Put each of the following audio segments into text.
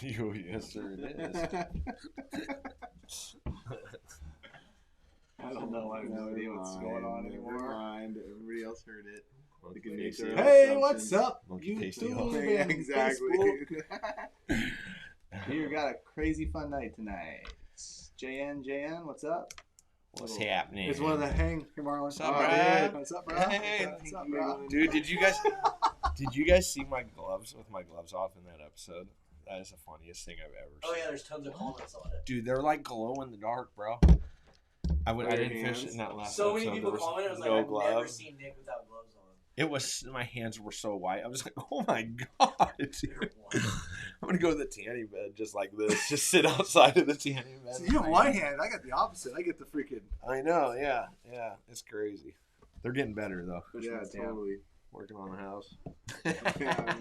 Yes, sir, it is. I don't know. I have no idea what's going on anymore. Never mind. Everybody else heard it. Monkey They can make pasty. their own Hey, what's assumptions. up? Monkey pasty. YouTube Yeah, and exactly. Facebook. You got a crazy fun night tonight. JN, what's up? What's happening? It's one of the hang here, Marlon. What's up, yeah. bro? What's up, bro? Hey. What's up, bro? Dude, did you guys see my gloves with my gloves off in that episode? That is the funniest thing I've ever seen. Oh yeah, there's tons of comments on it. Dude, they're like glow in the dark, bro. I didn't fish it in that last So episode. many people There was commented. I was like, no I've never gloves. seen Nick without gloves on. It was, my hands were so white. I was like, oh my god, dude. I'm gonna go to the tanning bed just like this. Just sit outside of the tanning bed. So you have one hand. I got the opposite. I get the freaking. I know, yeah. It's crazy. They're getting better though. Yeah, totally. Working on the house.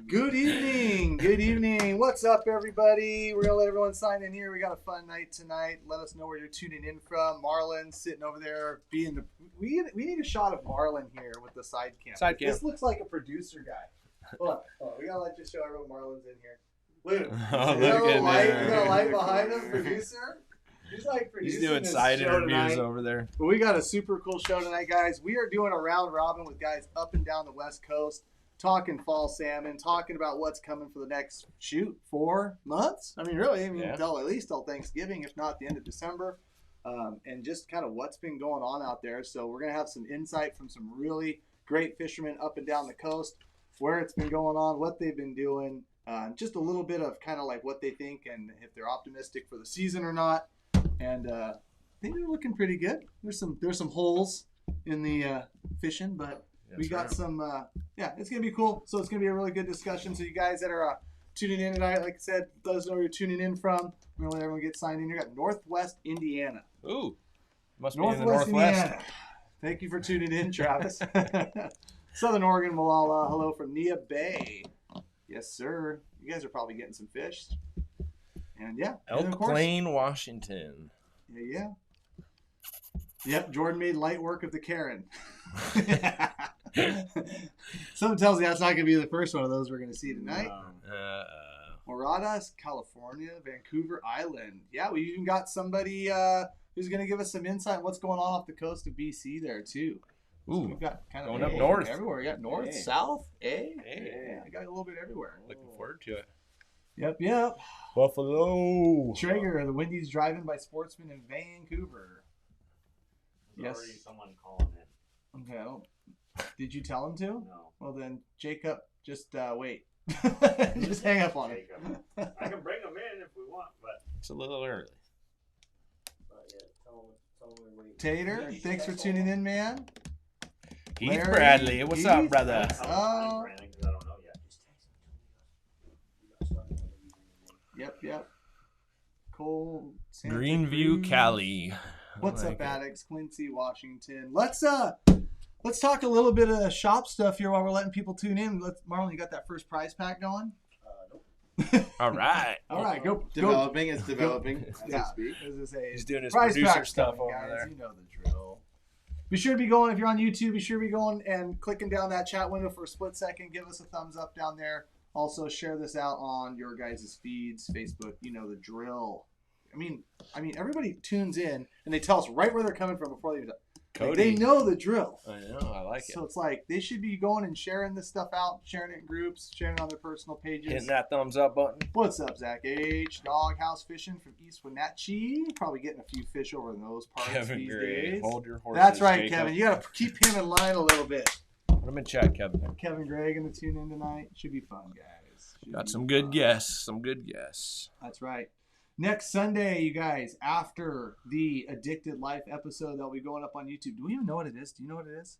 Good evening. What's up, everybody? We're gonna let everyone sign in here. We got a fun night tonight. Let us know where you're tuning in from. Marlon sitting over there being the. We need a shot of Marlon here with the side cam. Side cam. This looks like a producer guy. Hold on. We gotta just show everyone Marlon's in here. Look. Oh, You got a look at light, that. you got a light behind him, producer. He's like producing He's doing this side show interviews tonight. over there. But we got a super cool show tonight, guys. We are doing a round robin with guys up and down the West Coast, talking fall salmon, talking about what's coming for the next 4 months. Really, Yeah. at least till Thanksgiving, if not the end of December, and just kind of what's been going on out there. So we're gonna have some insight from some really great fishermen up and down the coast, where it's been going on, what they've been doing, just a little bit of kind of like what they think and if they're optimistic for the season or not. And I think they're looking pretty good. There's some holes in the fishing, but we got some. It's gonna be cool. So it's gonna be a really good discussion. So you guys that are tuning in tonight, like I said, let us know where you're tuning in from. We're gonna let everyone get signed in. You got Northwest Indiana. Ooh, must be in the Northwest. Indiana. Thank you for tuning in, Travis. Southern Oregon, Malala. Hello from Nia Bay. Yes, sir. You guys are probably getting some fish. And and of Elk course, Plain, Washington. Yeah. Yep, Jordan made light work of the Karen. Something tells me that's not going to be the first one of those we're going to see tonight. Moradas, California, Vancouver Island. Yeah, we even got somebody who's going to give us some insight on what's going on off the coast of BC there, too. So Ooh, we've got kind of going up north. everywhere. We got north, Hey. south, Hey. Yeah, I got a little bit everywhere. Looking forward to it. Yep. Buffalo. Traeger, the Wendy's Drive-In by Sportsman in Vancouver. There's Yes. already someone calling in. Okay. Did you tell him to? No. Well, then, Jacob, just wait. Just hang up on it. I can bring them in if we want, but It's a little early. tell them we're waiting. Tater, thanks for tuning in, man. Heath Larry, Bradley, what's Heath. up, brother? Oh. I don't know yet. Just text them. Yep. Cole, Santa Greenview, Cruz. Cali. What's I up, like it. Addicts? Quincy, Washington. Let's talk a little bit of shop stuff here while we're letting people tune in. Marlon, you got that first prize pack going? Nope. All right. All right, go. Developing, it's developing as Yeah. we speak. As I say, He's doing his prize producer pack's stuff coming, over guys. there. You know the drill. Be sure to be going, if you're on YouTube, be sure to be going and clicking down that chat window for a split second. Give us a thumbs up down there. Also, share this out on your guys' feeds, Facebook. You know the drill. I mean, everybody tunes in and they tell us right where they're coming from before they even. Like, they know the drill. I know, I like it. So it's like they should be going and sharing this stuff out, sharing it in groups, sharing it on their personal pages. Hitting that thumbs up button. What's up, Zach H? Doghouse fishing from East Wenatchee. Probably getting a few fish over in those parts Kevin these Gray, days. hold your horses. That's right, Jacob. Kevin. You got to keep him in line a little bit. Put him in chat, Kevin. Kevin Gray going to tune in tonight. Should be fun, guys. Should Got be some good fun. guests. That's right. Next Sunday, you guys, after the Addicted Life episode that'll be going up on YouTube. Do we even know what it is? Do you know what it is?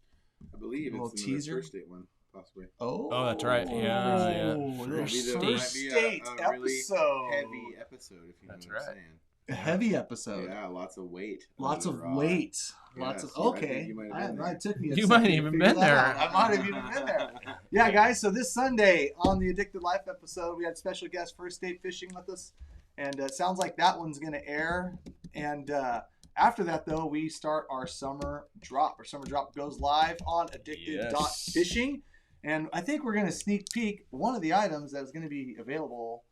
I believe A little it's in the teaser? first date one, possibly. Oh, that's right. Yeah. A little Might be first might be date a really episode. heavy episode, if you know That's what I'm right. saying. A heavy episode. Yeah, lots of weight. Lots on of the rod. weight. Yeah, Lots of so I think okay. you might have been there. It took me. A You second might to even figure been that there. out. I might have even been there. Yeah, guys. So this Sunday on the Addicted Life episode, we had special guest First Date Fishing with us, and it sounds like that one's going to air. And after that, though, we start our summer drop. Our summer drop goes live on Addicted.fishing, and I think we're going to sneak peek one of the items that is going to be available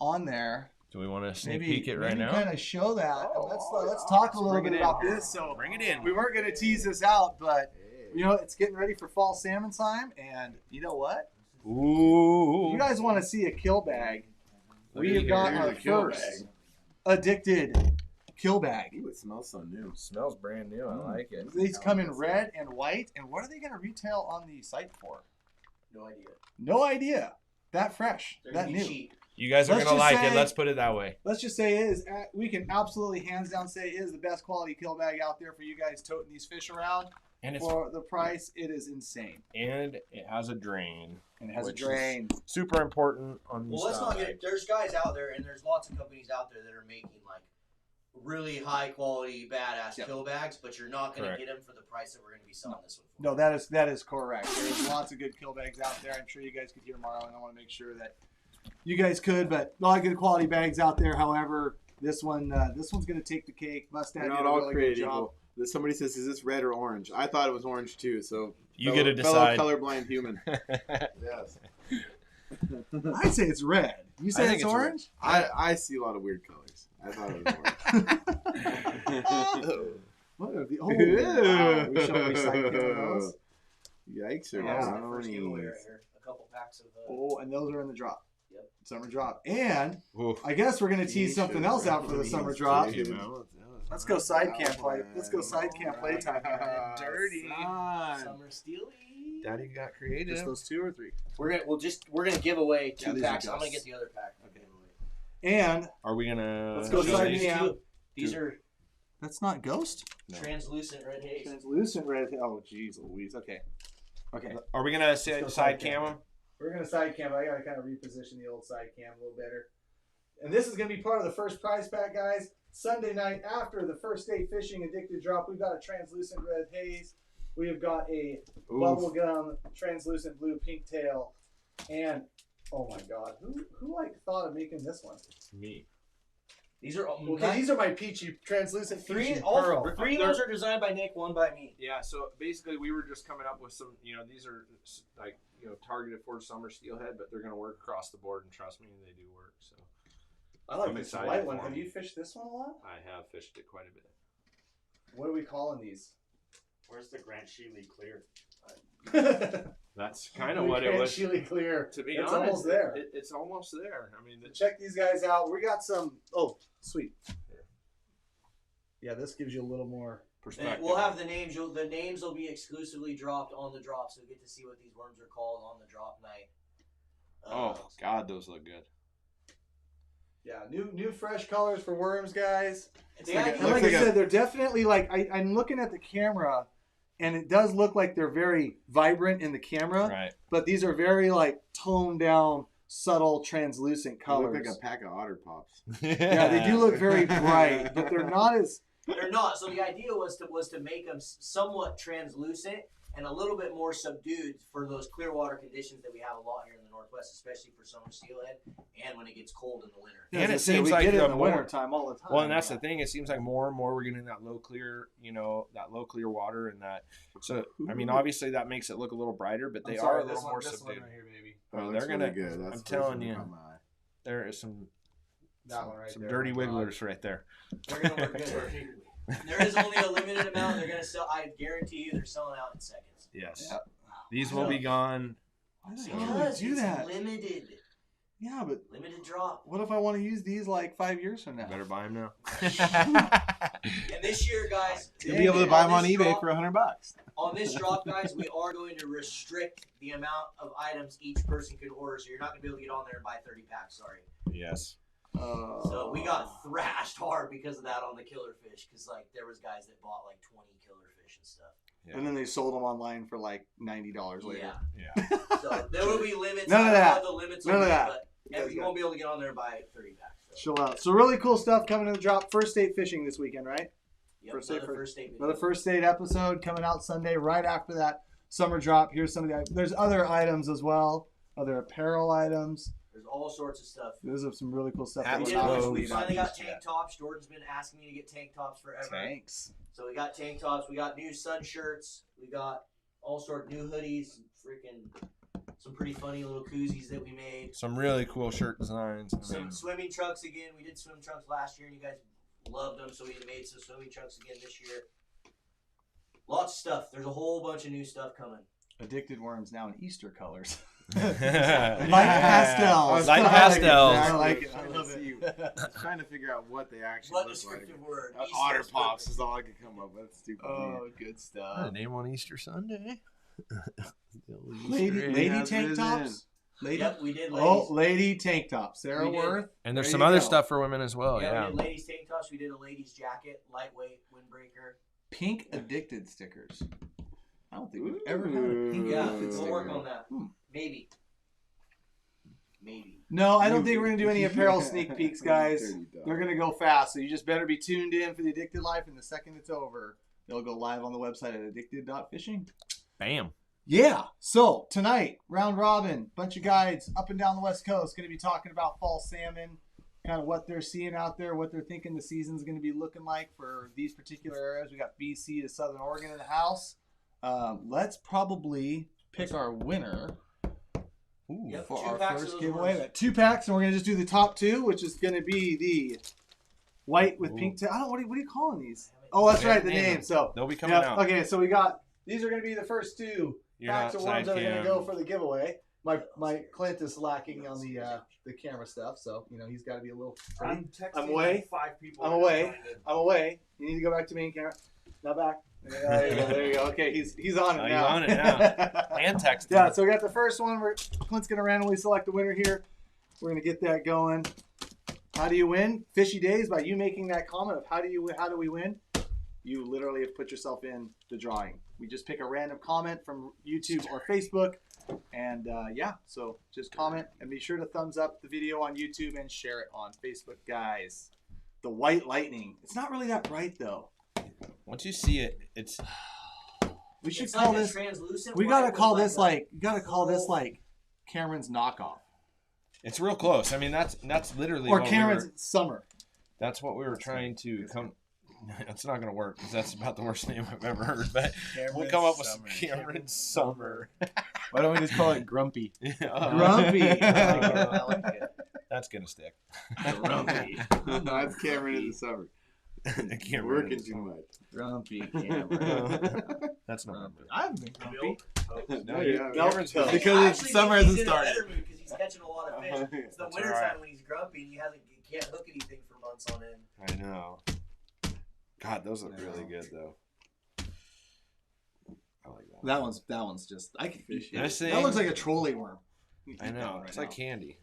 on there. Do we want to sneak Maybe peek it right now? kind of show that. Oh, let's talk a little bring bit it in. about this. So Bring it in. we weren't going to tease this out, but it's getting ready for fall salmon time, and you know what? Ooh. If you guys want to see a kill bag, we have Look got at our Here's a kill first addicted kill bag. Ooh, it smells so new. Smells brand new. I like it. These come in red and white, and what are they going to retail on the site for? No idea. No idea. That fresh, They're that gonna be new. cheap. You guys are Let's gonna just like it. say- Let's put it that way. Let's just say we can absolutely hands down say it is the best quality kill bag out there for you guys toting these fish around. And it's For the price, it is insane. and it has a drain. And it has Which a drain. Super important on these. Well, let's not style get. There's guys out there, and there's lots of companies out there that are making like really high quality, badass Yep. kill bags, but you're not going to Correct. get them for the price that we're going to be selling this one for. No, that is correct. There's lots of good kill bags out there. I'm sure you guys could hear Marlon. I want to make sure that you guys could, but a lot of good quality bags out there. However, this one's going to take the cake. Mustache They're did not a all really good created job. equal. Somebody says, "Is this red or orange?" I thought it was orange too. So You get to fellow decide. colorblind human. Yes. I say it's red. You say think it's it's red. orange? I see a lot of weird colors. I thought it was orange. What are the? Oh, wow. We should recycle those. Yikes! Yeah. That's Or the first giveaway right brownies. here. A couple packs of. Oh, and those are in the drop. Yep. Summer drop. And Oof. I guess we're going to tease something else out for the summer drop. Let's go side cam play. Let's go side cam play time. Dirty. Summer Steely. Daddy got creative. Just those 2 or 3. We're gonna give away Yeah, two these are packs. I'm gonna Gus. get the other pack. Okay. And Are we gonna? Let's go These side are- cam. These are that's not ghost. No. translucent red haze. Translucent red. Oh, jeez Louise. Okay. Okay. Are we gonna Let's go side cam them? We're going to side cam. I got to kind of reposition the old side cam a little better. And this is going to be part of the first prize pack, guys. Sunday night after the first day fishing addicted drop, we've got a translucent red haze. We have got a bubblegum translucent blue pink tail. And, oh my God, who like thought of making this one? Me. These are Okay, these are my peachy translucent peachy three pearl. of those are designed by Nick, one by me. Yeah. So basically, we were just coming up with some. These are like targeted for summer steelhead, but they're gonna work across the board, and trust me, they do work. So I like I'm this excited white one. for Have them. you fished this one a lot? I have fished it quite a bit. What are we calling these? Where's the Grant Sheely clear? That's kind of what it was. Chili clear. To be It's honest, almost there. It's almost there. I mean, Check these guys out. We got some. Oh, sweet. Yeah, this gives you a little more. perspective. We'll have the names. The names will be exclusively dropped on the drop, so you get to see what these worms are called on the drop night. Oh God, those look good. Yeah, new fresh colors for worms, guys. The like a- idea- And like Looks I like said, they're definitely like I'm looking at the camera, and it does look like they're very vibrant in the camera. Right. But these are very like toned down, subtle, translucent They colors. look like a pack of Otter Pops. Yeah, they do look very bright, but they're not as. They're not. So the idea was to make them somewhat translucent and a little bit more subdued for those clear water conditions that we have a lot here in the Northwest, especially for summer steelhead and when it gets cold in the winter. And As I it say, seems we like get it the in the more- winter time all the time. Well, and that's the thing. It seems like more and more we're getting that low clear, water, and that. So I mean, obviously that makes it look a little brighter, but they are a little more subdued. right here, baby. Oh, looks they're gonna- really good. That's I'm the telling first you. one that caught my eye. There is some That one right some there. dirty Oh, my God. wigglers right there. They're gonna work good. There is only a limited amount. They're gonna sell. I guarantee you, they're selling out in seconds. Yes. Yep. These will be gone. Why the hell would Because we do it's that? limited Yeah, but drop. what if I want to use these like 5 years from now? Better buy them now. And this year, guys, You'll be able to buy them on this eBay drop- for $100. On this drop, guys, we are going to restrict the amount of items each person can order, so you're not going to be able to get on there and buy 30 packs. Sorry. Yes. So we got thrashed hard because of that on the killer fish, because like there was guys that bought like 20 killer fish and stuff. Yeah. And then they sold them online for like $90 later. Yeah. Yeah. So there will be limits. None of I don't know that. what the limits None will of be, that. But You guys you got- won't be able to get on there and buy 30 packs. So. Chill out. So really cool stuff coming in the drop. First date fishing this weekend, right? Yep, First date another for- first date. Another first date episode coming out Sunday right after that summer drop. Here's some of the. There's other items as well. Other apparel items. There's all sorts of stuff. Those are some really cool stuff. Hats, We, that did, we're not clothes. we lead finally on got just tank yet. tops. Jordan's been asking me to get tank tops forever. Tanks. So we got tank tops. We got new sun shirts. We got all sorts of new hoodies, freaking some pretty funny little koozies that we made. Some really cool shirt designs. Some swimming trunks again. We did swim trunks last year, and you guys loved them, so we made some swimming trunks again this year. Lots of stuff. There's a whole bunch of new stuff coming. Addicted Worms now in Easter colors. Light pastels. Light pastels. I like it. I I love was it. trying to figure out what they actually What look descriptive like. word? Otter Easter's Pops perfect. is all I could come up with. That's stupid. Oh, good stuff. Name on Easter Sunday. Lady has tank risen. tops. Lady. Yep, we did ladies. Oh, lady tank top. Sarah We did. Worth. And there's There some you other go. stuff for women as well. We Yeah. did ladies tank tops. We did a ladies jacket, lightweight, windbreaker. Pink addicted stickers. I don't think we've ever had a pink Yeah, addicted we'll sticker. work on that. Hmm. Maybe. Maybe. No, I don't think we're going to do any apparel Yeah. sneak peeks, guys. Dirty dog. They're going to go fast, so you just better be tuned in for the Addicted Life, and the second it's over, they'll go live on the website at addicted.fishing. Bam. Yeah, so tonight, round robin, bunch of guides up and down the West Coast, going to be talking about fall salmon, kind of what they're seeing out there, what they're thinking the season's going to be looking like for these particular areas. We got BC to Southern Oregon in the house. Let's probably pick our winner. Ooh, Yep, for 2 our packs of first those giveaway. worms. We got 2 packs, and we're gonna just do the top 2, which is gonna be the white with pink tail. I don't. What are you calling these? Oh, that's right, the Name name. them. So They'll be coming yeah, out. okay. So we got these are gonna be the first 2 You're packs not of worms that are gonna side go cam. for the giveaway. My Clint is lacking on the camera stuff, so he's got to be a little. I'm texting I'm away. like 5 people. I'm away. I'm away. You need to go back to main camera. Now back. There you go. There you go. Okay, he's on it Oh, now. you're on it now. And text. Yeah, so we got the first one. Clint's going to randomly select the winner here. We're going to get that going. How do you win? Fishy Days by you making that comment of how do we win? You literally have put yourself in the drawing. We just pick a random comment from YouTube or Facebook. And so just comment and be sure to thumbs up the video on YouTube and share it on Facebook, guys. The white lightning. It's not really that bright though. Once you see it, it's We should It's call like a this. translucent We white gotta with call like this a- like. You gotta call this like Cameron's knockoff it's real close. I mean, that's literally or what Cameron's we were, summer. that's what we were trying to come. It's not gonna work because that's about the worst name I've ever heard. But we'll come up with some Cameron Summer. Why don't we just call it Grumpy? Grumpy. Uh, I like it. That's gonna stick. Grumpy. That's Cameron in the summer. Cameron Working is too much. Grumpy Cameron. That's November. I haven't been grumpy. No, yeah. Cameron's No. good. Because Actually, summer he's hasn't in a started. better mood because he's catching a lot of fish. It's the That's winter alright. time when he's grumpy and he can't hook anything for months on end. I know. God, those look really good though. I like that. That one's just I can fish it. This That thing- looks like a trolley worm. I know. It's like candy.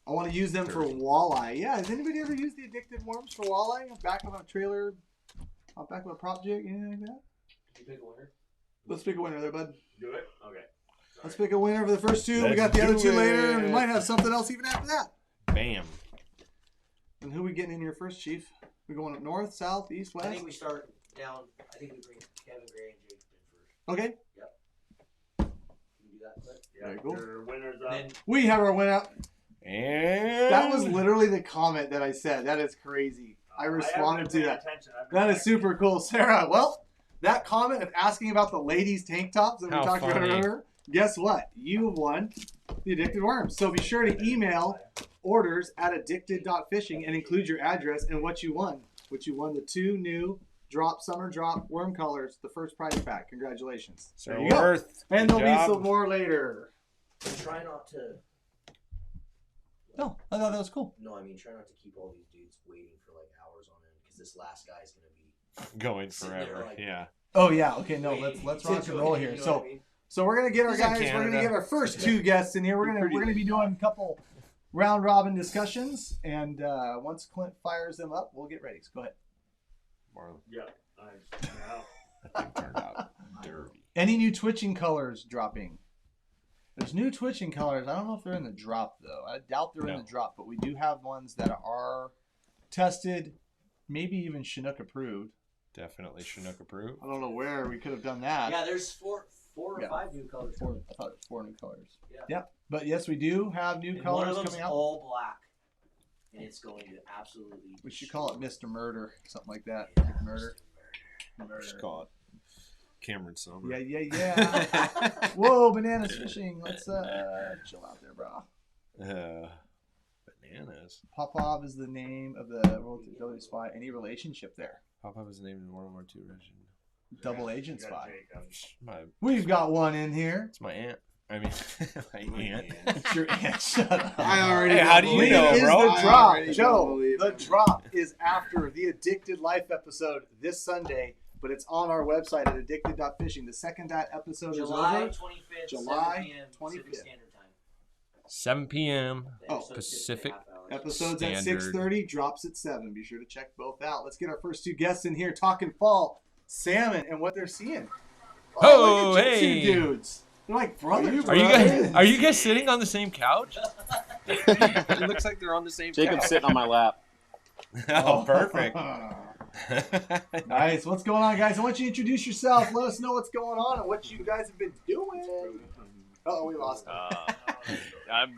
I want to use them for walleye. Yeah, has anybody ever used the addicted worms for walleye? Back of a trailer, on back of a prop jig, anything like that? Did you pick a winner? Let's pick a winner there, bud. Do it? Okay. Let's pick a winner for the first 2. we Let's got the other do 2 later. it. We might have something else even after that. Bam. And who we getting in here first, Chief? We going up north, south, east, I west? think we start down. I think we bring Kevin Gray and Jake in first. Okay. Can you do that, Clint? Very cool. Your winner's And up. then We have our winner. And That was literally the comment that I said. That is crazy. I responded to that. That is super cool, Sarah. Well, that comment of asking about the ladies' tank tops that we How talked about funny. earlier, guess what? You have won the Addicted Worms. So be sure to email orders at addicted.fishing and include your address and what you won. You won the 2 new summer drop worm colors, the first prize pack. Congratulations. So There you go. worth. And Good there'll be job. some more later. try not to. No, I thought that was cool. No, I mean try not to keep all these dudes waiting for like hours on end because this last guy's gonna be Going Sitting there forever. like- Yeah. Oh yeah, okay, no, waiting. let's rock and roll here. You know So what I mean? So we're gonna get our He's in guys. We're gonna Canada. get our first 2 guests in here. We're gonna be doing a couple round robin discussions, and once Clint fires them up, we'll get ready. So go ahead. Marlon. Yeah. Now, That turned out dirty. Any new twitching colors dropping? There's new twitching colors. I don't know if they're in the drop though. I doubt they're in No. the drop, but we do have ones that are tested, maybe even Chinook approved. Definitely Chinook approved. I don't know where we could have done that. Yeah, there's four or Yeah. 5 new colors. Four, coming. I thought it was 4 new colors. Yeah. Yep. But yes, we do have new And colors one of them's coming out. all black, and it's going to absolutely. We should call it Mr. Murder, something like that. Yeah, Murder. Just call it. Cameron Summer. Yeah. Whoa, bananas fishing. Let's chill out there, bro. Bananas. Popov is the name of the World spy. Any relationship there? Pop-Up is named in World War II Russian. Double agent spy. My, We've got one in here. it's my aunt. I mean, my aunt. It's your aunt. Shut up. I already. Hey, how do you When know, is bro? the I drop? already Joe, don't believe the it. drop is after the Addicted Life episode this Sunday, but it's on our website at addicted.fishing. The second that episode July is 25th, July 7 p.m. 25th. Pacific Standard Time. 7 p.m. The Oh, episode's Pacific. 6.5 hours. over. Episodes at Standard. 6:30, drops at 7. Be sure to check both out. Let's get our first two guests in here talking fall salmon and what they're seeing. Oh, look at you hey. two dudes. They're like brothers. Are you guys sitting on the same couch? It looks like they're on the same Jacob's couch. sitting on my lap. Oh, perfect. Nice. What's going on, guys? I want you to introduce yourself. Let us know what's going on and what you guys have been doing. Oh, we lost him. I'm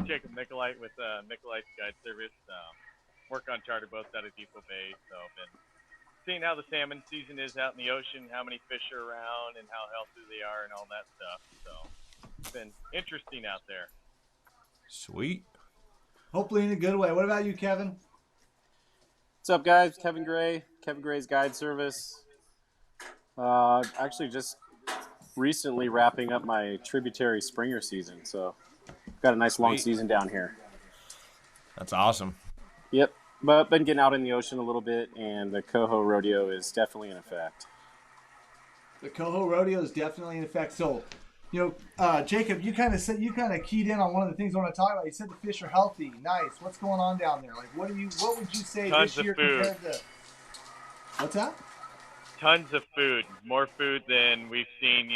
Jacob Nicolite with Nicolite's Guide Service. Work on charter boats out of Depot Bay, so I've been seeing how the salmon season is out in the ocean, how many fish are around, and how healthy they are, and all that stuff. So it's been interesting out there. Sweet. Hopefully in a good way. What about you, Kevin? What's up, guys? Kevin Gray, Kevin Gray's Guide Service. Actually, just recently wrapping up my tributary springer season, so got a nice long Sweet. season down here. That's awesome. Yep, but been getting out in the ocean a little bit, and the coho rodeo is definitely in effect. The coho rodeo is definitely in effect. So, Jacob, you kind of keyed in on one of the things I want to talk about. You said the fish are healthy, nice. What's going on down there? Like, what would you say Tons this of year food. compared to? What's that? Tons of food, more food than we've seen.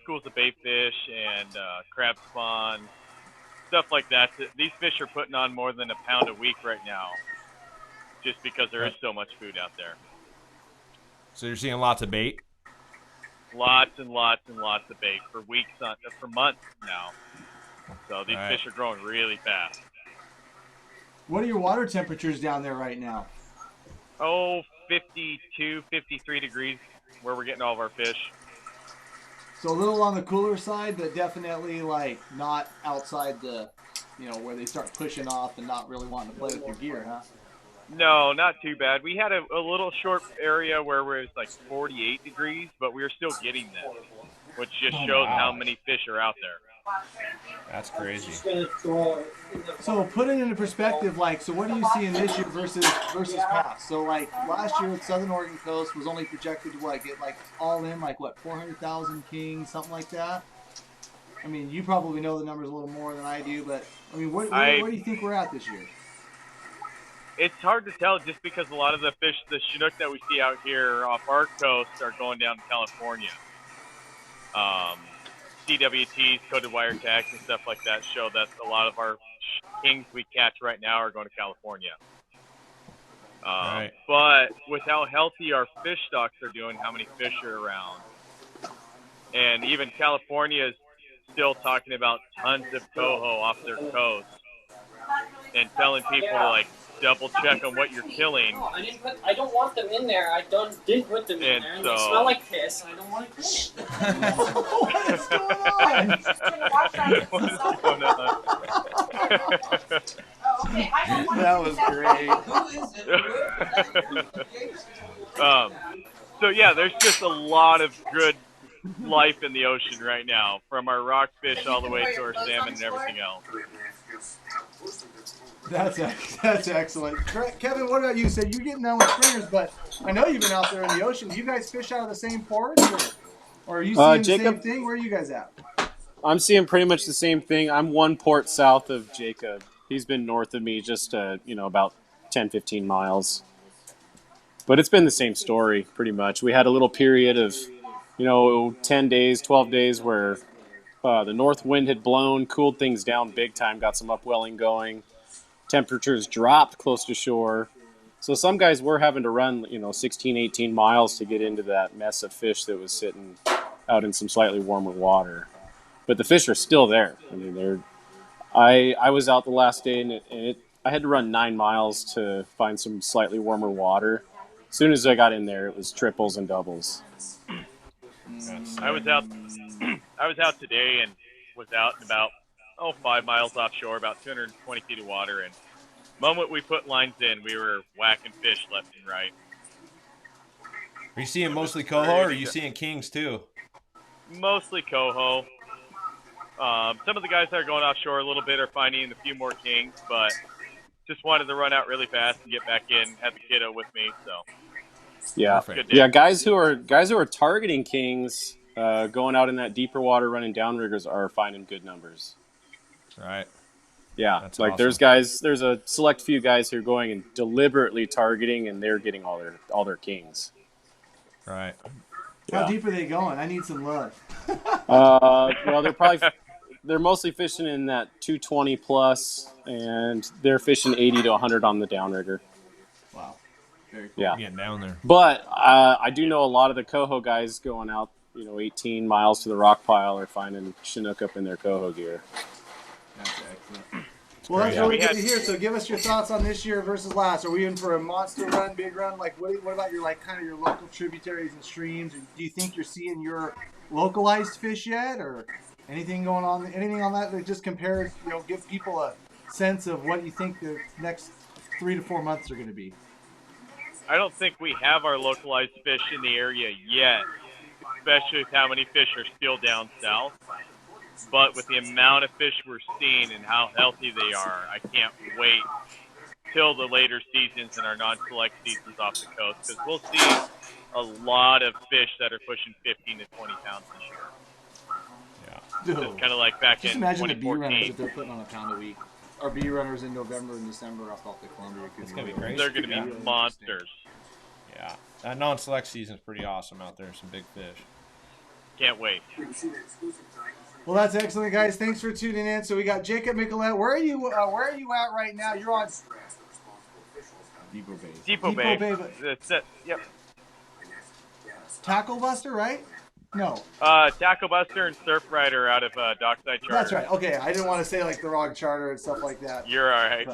Schools of bait fish and crab spawn, stuff like that. These fish are putting on more than a pound a week right now, just because there is so much food out there. So you're seeing lots of bait? Lots and lots and lots of bait for for months now. So these All right. fish are growing really fast. What are your water temperatures down there right now? Oh, 52, 53 degrees where we're getting all of our fish. So a little on the cooler side, but definitely like not outside the, where they start pushing off and not really wanting to play with your gear, huh? No, not too bad. We had a little short area where it was like 48 degrees, but we were still getting them, which just shows how many fish are out there. That's crazy. So put it into perspective, so what are you seeing this year versus past? So last year, Southern Oregon coast was only projected to get all in 400,000 kings, something like that. I mean, you probably know the numbers a little more than I do, but I mean, where do you think we're at this year? It's hard to tell just because a lot of the fish, the Chinook that we see out here off our coast are going down to California. CWTs, coded wire tags, and stuff like that show that a lot of our kings we catch right now are going to California. Right. But with how healthy our fish stocks are doing, how many fish are around, and even California is still talking about tons of coho off their coast and telling people to double check on what you're killing. No, I don't want them in there. Didn't put them in And there. so- They smell like piss. I don't want to clean it. What's going on? That was great. So yeah, there's just a lot of good life in the ocean right now, from our rockfish all the way to our salmon and everything else. That's excellent. Kevin, what about you? So you're getting down with springers, but I know you've been out there in the ocean. Do you guys fish out of the same ports, or are you seeing the Jacob? same thing? Where are you guys at? I'm seeing pretty much the same thing. I'm one port south of Jacob. He's been north of me just, about 10, 15 miles. But it's been the same story, pretty much. We had a little period of, 10 days, 12 days where the north wind had blown, cooled things down big time, got some upwelling going. Temperatures dropped close to shore. So some guys were having to run, 16, 18 miles to get into that mess of fish that was sitting out in some slightly warmer water. But the fish are still there. I mean, I was out the last day, and I had to run 9 miles to find some slightly warmer water. As soon as I got in there, it was triples and doubles. I was out. I was out today and was out in about 5 miles offshore, about 220 feet of water. And the moment we put lines in, we were whacking fish left and right. Are you seeing mostly coho, or are you seeing kings too? Mostly coho. Some of the guys that are going offshore a little bit are finding a few more kings, but just wanted to run out really fast and get back in. Had the kiddo with me, so yeah, yeah. Guys who are targeting kings, going out in that deeper water, running downriggers, are finding good numbers. Right. Yeah, that's like awesome. there's a select few guys who are going and deliberately targeting, and they're getting all their kings. Right. How deep are they going? I need some love. Well, they're mostly fishing in that 220 plus, and they're fishing 80 to 100 on the downrigger. Wow. Very cool. Yeah. Getting down there. But I do know a lot of the coho guys going out, 18 miles to the rock pile are finding Chinook up in their coho gear. That's excellent. Well, that's really good to hear. So give us your thoughts on this year versus last. Are we in for a monster run, big run? Like, what about your kind of your local tributaries and streams? Do you think you're seeing your localized fish yet, or anything going on? Anything on that just compares? Give people a sense of what you think the next 3 to 4 months are going to be. I don't think we have our localized fish in the area yet, especially with how many fish are still down south. But with the amount of fish we're seeing and how healthy they are, I can't wait till the later seasons and our non-select seasons off the coast, because we'll see a lot of fish that are pushing 15 to 20 pounds this year. Yeah. Just kind of like back in 2014. Just imagine the bee runners if they're putting on a pound a week. Or bee runners in November and December off the Columbia. It's going to be crazy. They're going to be monsters. Yeah. That non-select season's pretty awesome out there. Some big fish. Can't wait. Well, that's excellent, guys. Thanks for tuning in. So we got Jacob Michelet. Where are you at right now? You're on Depot Bay. Depot Bay. That's it. Yep. Tackle Buster, right? No. Tackle Buster and Surf Rider out of Dockside Charter. That's right. Okay, I didn't want to say like the wrong charter and stuff like that. You're all right.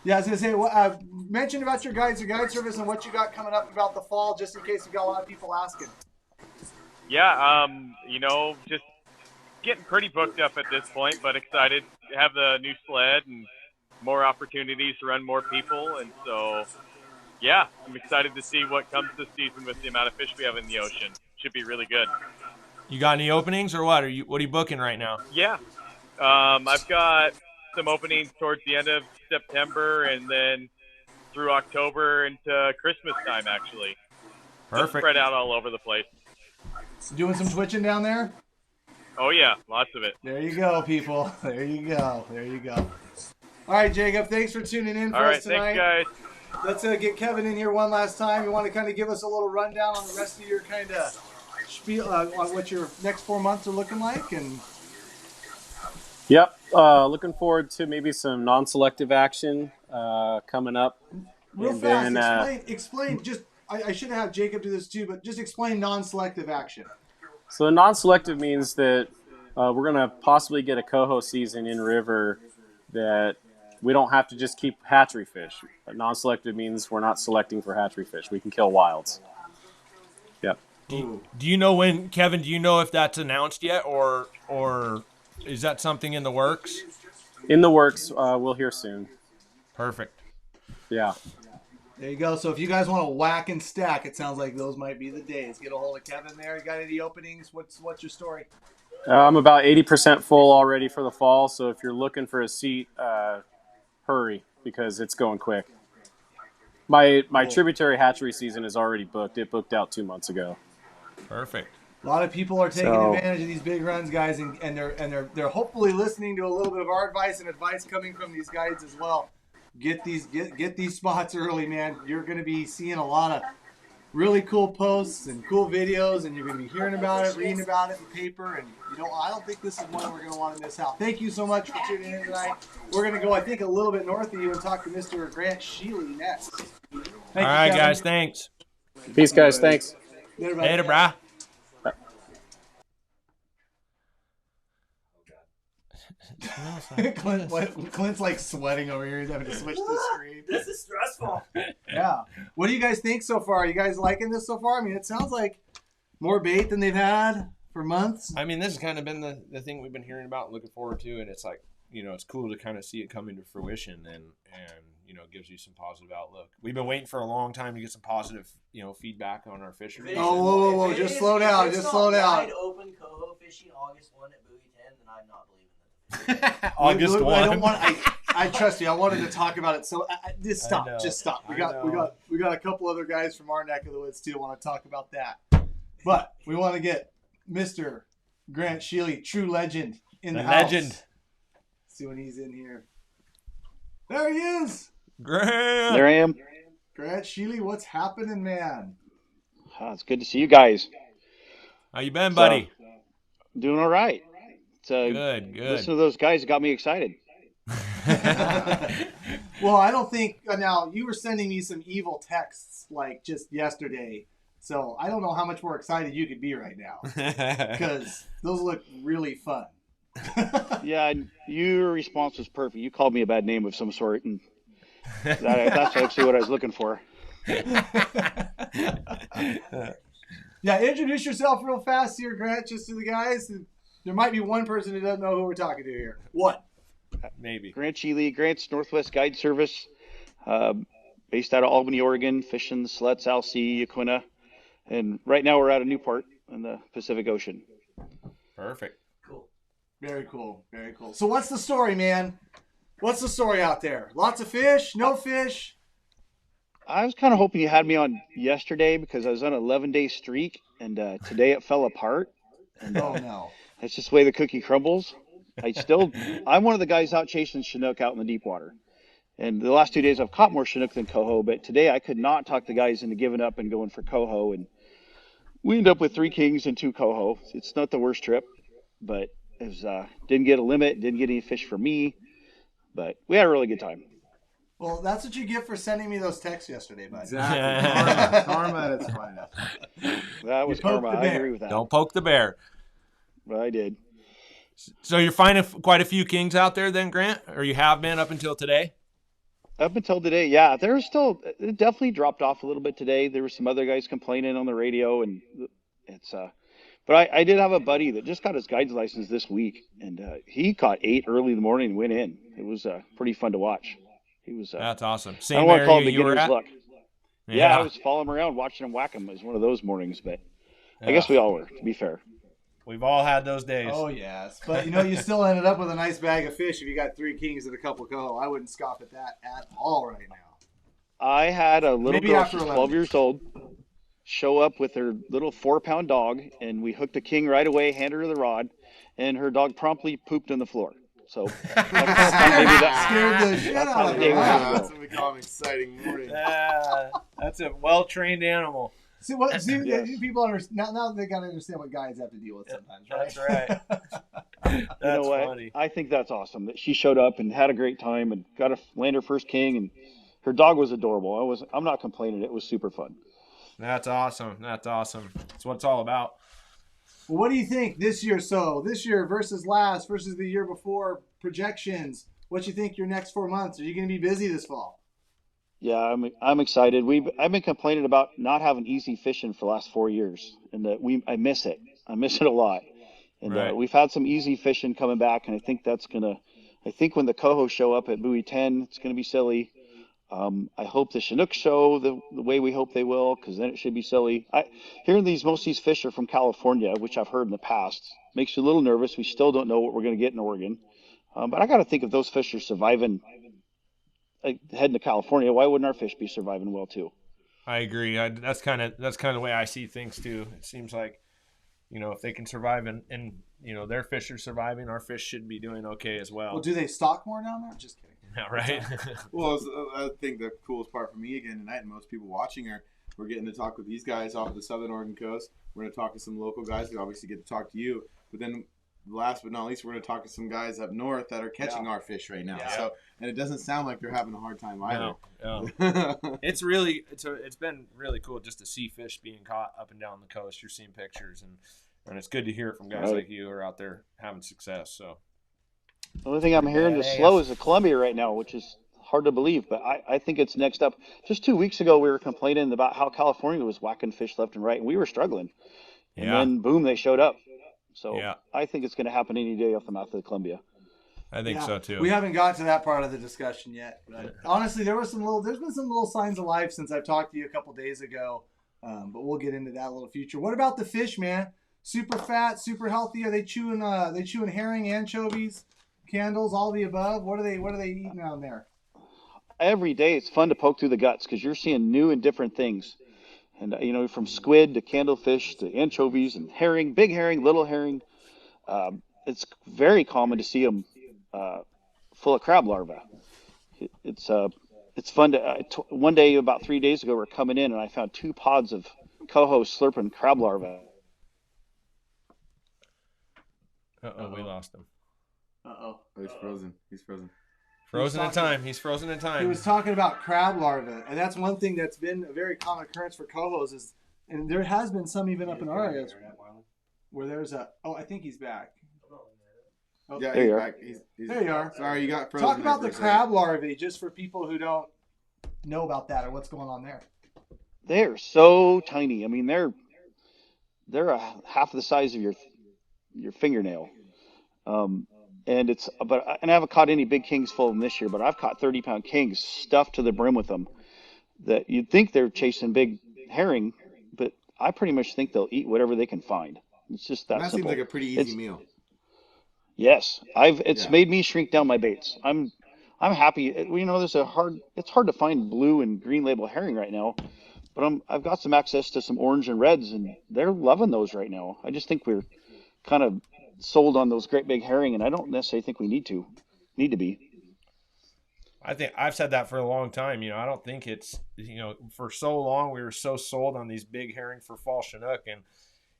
Yeah, I was gonna say, mention about your guide service and what you got coming up about the fall, just in case we got a lot of people asking. Yeah, just getting pretty booked up at this point, but excited to have the new sled and more opportunities to run more people. And so, yeah, I'm excited to see what comes this season with the amount of fish we have in the ocean. Should be really good. You got any openings or what? What are you booking right now? Yeah, I've got some openings towards the end of September and then through October into Christmas time, actually. Perfect. Just spread out all over the place. Doing some twitching down there? Oh, yeah, lots of it. There you go, people. There you go. All right, Jacob, thanks for tuning in for us tonight. All right, thanks, guys. Let's get Kevin in here one last time. You want to kind of give us a little rundown on the rest of your kind of spiel on what your next 4 months are looking like? Yep. Looking forward to maybe some non-selective action coming up. Real fast, explain. Just I should have Jacob do this too, but just explain non-selective action. So non-selective means that we're going to possibly get a coho season in river that we don't have to just keep hatchery fish. But non-selective means we're not selecting for hatchery fish. We can kill wilds. Yep. Do you know when, Kevin? Do you know if that's announced yet, or is that something in the works? In the works. We'll hear soon. Perfect. Yeah. There you go. So if you guys want to whack and stack, it sounds like those might be the days. Get a hold of Kevin there. You got any openings? What's your story? I'm about 80% full already for the fall. So if you're looking for a seat, hurry because it's going quick. My tributary hatchery season is already booked. It booked out 2 months ago. Perfect. A lot of people are taking advantage of these big runs, guys, and they're hopefully listening to a little bit of our advice and advice coming from these guides as well. Get these spots early, man. You're going to be seeing a lot of really cool posts and cool videos, and you're going to be hearing about it, reading about it in the paper, and I don't think this is one we're going to want to miss out. Thank you so much for tuning in tonight. We're going to go, I think, a little bit north of you and talk to Mr. Grant Sheely next. All right, guys. Thanks. Peace, guys. Thanks. Later, brah. Clint's like sweating over here. He's having to switch the screen. This is stressful. Yeah. What do you guys think so far? Are you guys liking this so far? I mean, it sounds like More bait than they've had for months. I mean, this has kind of been the thing we've been hearing about and looking forward to, and it's like, it's cool to kind of see it come into fruition and gives you some positive outlook. We've been waiting for a long time to get some positive, feedback on our fisheries. Oh, whoa, just slow down, just slow down. Wide open coho fishing August 1 at Buoy 10, then I'm not believing that. August 1. I don't want. I trust you. I wanted to talk about it. So just stop. Just stop. We got a couple other guys from our neck of the woods too. Want to talk about that, but we want to get Mr. Grant Sheely, true legend, in the house. Legend. See when he's in here. There he is. Grant. There I am. Grant Sheely, what's happening, man? It's good to see you guys. How you been, buddy? Doing all right. Good. Listen to those guys got me excited. Well, I don't think now you were sending me some evil texts like just yesterday, so I don't know how much more excited you could be right now because those look really fun. Yeah, your response was perfect. You called me a bad name of some sort, and that's actually what I was looking for. Yeah, introduce yourself real fast here, Grant, just to the guys. There might be one person who doesn't know who we're talking to here. What? Maybe. Grant Sheely, Grant's Northwest Guide Service, based out of Albany, Oregon, fishing the Slets, Alsea, Yaquina, and right now we're out of Newport in the Pacific Ocean. Perfect. Cool. Very cool. Very cool. So what's the story, man? What's the story out there? Lots of fish? No fish? I was kind of hoping you had me on yesterday because I was on an 11-day streak, and today it fell apart. And, Oh, no. That's just the way the cookie crumbles. I'm one of the guys out chasing Chinook out in the deep water. And the last 2 days I've caught more Chinook than coho, but today I could not talk the guys into giving up and going for coho. And we ended up with 3 kings and 2 coho. It's not the worst trip, but it was, didn't get a limit, didn't get any fish for me, but we had a really good time. Well, that's what you get for sending me those texts yesterday, bud. Exactly. Karma at its finest. That was poked karma. the I bear. agree with that. Don't poke the bear. But I did. So you're finding quite a few kings out there then, Grant? Or you have been up until today? Up until today, yeah. It definitely dropped off a little bit today. There were some other guys complaining on the radio, and it's but I did have a buddy that just got his guide's license this week, and he caught 8 early in the morning and went in. It was pretty fun to watch. He was That's awesome. I Same don't want to call him area you were beginner's at? luck. Yeah, I was following him around, watching him whack him. It was one of those mornings, but I guess we all were, to be fair. We've all had those days. Oh, yes. But, you still ended up with a nice bag of fish if you got 3 kings and a couple coho. I wouldn't scoff at that at all right now. I had a little Maybe girl, after she's 11. 12 years old, show up with her little 4-pound dog, and we hooked a king right away, handed her the rod, and her dog promptly pooped on the floor. So maybe that Scared the shit that's out how of the me. day was Wow. gonna That's go. what we call an exciting morning. That's a well-trained animal. See, Yes. people understand now they got to understand what guys have to deal with sometimes, right? That's right. That's You know what? funny. I think that's awesome that she showed up and had a great time and got to land her first king, and her dog was adorable. I'm not complaining. It was super fun. That's awesome. That's awesome. That's what it's all about. Well, what do you think this year? So this year versus last versus the year before, projections. What you think your next 4 months? Are you going to be busy this fall? Yeah, I'm excited. I've been complaining about not having easy fishing for the last 4 years, and I miss it. I miss it a lot. And Right. we've had some easy fishing coming back, and I think I think when the coho show up at Buoy 10, it's gonna be silly. I hope the Chinook show the way we hope they will, because then it should be silly. Hearing most of these fish are from California, which I've heard in the past, makes you a little nervous. We still don't know what we're gonna get in Oregon, but I got to think if those fish are surviving. Heading to California, why wouldn't our fish be surviving well too? I agree. That's kind of the way I see things too. It seems like, if they can survive and their fish are surviving, our fish should be doing okay as well. Well, do they stock more down there? Just kidding. Yeah, right. Well, I think the coolest part for me again tonight, and most people watching, we're getting to talk with these guys off of the southern Oregon coast. We're going to talk to some local guys. We obviously get to talk to you, but then last but not least, we're going to talk to some guys up north that are catching our fish right now. Yeah. So, and it doesn't sound like they're having a hard time either. No. It's been really cool just to see fish being caught up and down the coast. You're seeing pictures, and it's good to hear it from guys Right. like you who are out there having success. So The only thing I'm hearing is slow is the Columbia right now, which is hard to believe, but I think it's next up. Just 2 weeks ago, we were complaining about how California was whacking fish left and right, and we were struggling. And then boom, they showed up. So Yeah. I think it's going to happen any day off the mouth of the Columbia. I think so too. We haven't got to that part of the discussion yet. But honestly, there's been some little signs of life since I've talked to you a couple days ago. But we'll get into that a little future. What about the fish, man? Super fat, super healthy. Are they chewing herring, anchovies, candles, all the above? What are they eating down there? Every day it's fun to poke through the guts because you're seeing new and different things. And, from squid to candlefish to anchovies and herring, big herring, little herring. It's very common to see them full of crab larvae. It's fun to. One day, about 3 days ago, we're coming in and I found 2 pods of coho slurping crab larvae. We lost him. Oh, he's frozen. Frozen in time. He's frozen in time. He was talking about crab larvae, and that's one thing that's been a very common occurrence for cohos and there has been some even up in our areas where there's I think he's back. Oh, yeah, there he's you back. There you are. Sorry, you got frozen. Talk about the crab larvae, just for people who don't know about that or what's going on there. They're so tiny. I mean, they're half the size of your fingernail. And I haven't caught any big kings full of them this year, but I've caught 30-pound kings stuffed to the brim with them. That you'd think they're chasing big herring, but I pretty much think they'll eat whatever they can find. It's just that simple. Seems like a pretty easy meal. Yes, it's made me shrink down my baits. I'm happy. It's hard to find blue and green label herring right now, but I've got some access to some orange and reds, and they're loving those right now. I just think we're kind of sold on those great big herring, and I don't necessarily think we need to be. I think I've said that for a long time. I don't think it's, for so long we were so sold on these big herring for fall Chinook. And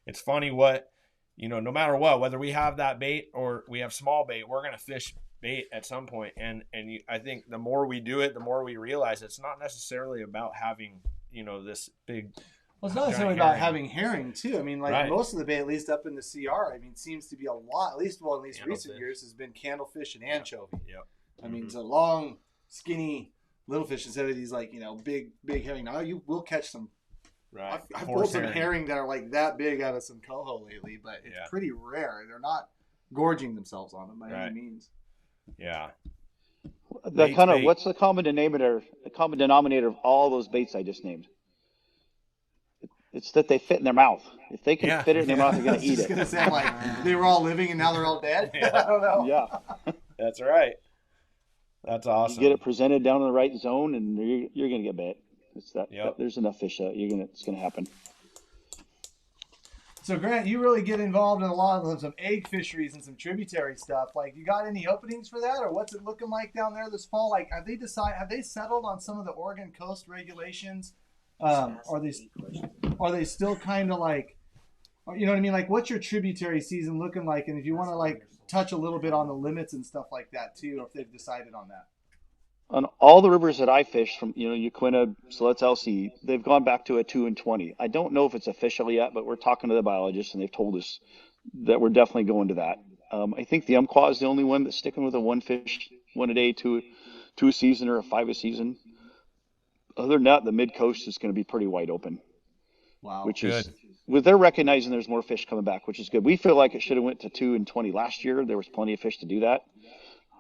it's funny what, no matter what, whether we have that bait or we have small bait, we're going to fish bait at some point. And I think the more we do it, the more we realize it's not necessarily about having, this big. Well, it's not necessarily about having herring too. I mean, Right. most of the bait, at least up in the CR, seems to be a lot, at least recent years, has been candlefish and anchovy. Yep. I mean, it's a long, skinny little fish instead of these big herring. Now you will catch some. Right. I've pulled some herring that are like that big out of some coho lately, but it's pretty rare. They're not gorging themselves on them by any means. Yeah. What's the common denominator of all those baits I just named? It's that they fit in their mouth. If they can fit it in their mouth, they're going to eat it. I was just going to say, they were all living and now they're all dead. I don't know. Yeah. That's right. That's awesome. You get it presented down in the right zone, and you're going to get bit. There's enough fish. It's going to happen. So Grant, you really get involved in a lot of some egg fisheries and some tributary stuff. Like, you got any openings for that, or what's it looking like down there this fall? Like, have they settled on some of the Oregon coast regulations? Are they still kind of like, you know what I mean? Like, what's your tributary season looking like? And if you want to touch a little bit on the limits and stuff like that too, or if they've decided on that. On all the rivers that I fish from, Uquina, Siletz, LC, they've gone back to a 2 and 20. I don't know if it's official yet, but we're talking to the biologists and they've told us that we're definitely going to that. I think the Umpqua is the only one that's sticking with a 1 fish, 1 a day, 2 a season, or a 5 a season. Other than that, the mid coast is going to be pretty wide open. Wow. Which is, they're recognizing there's more fish coming back, which is good. We feel like it should have went to 2 and 20 last year. There was plenty of fish to do that.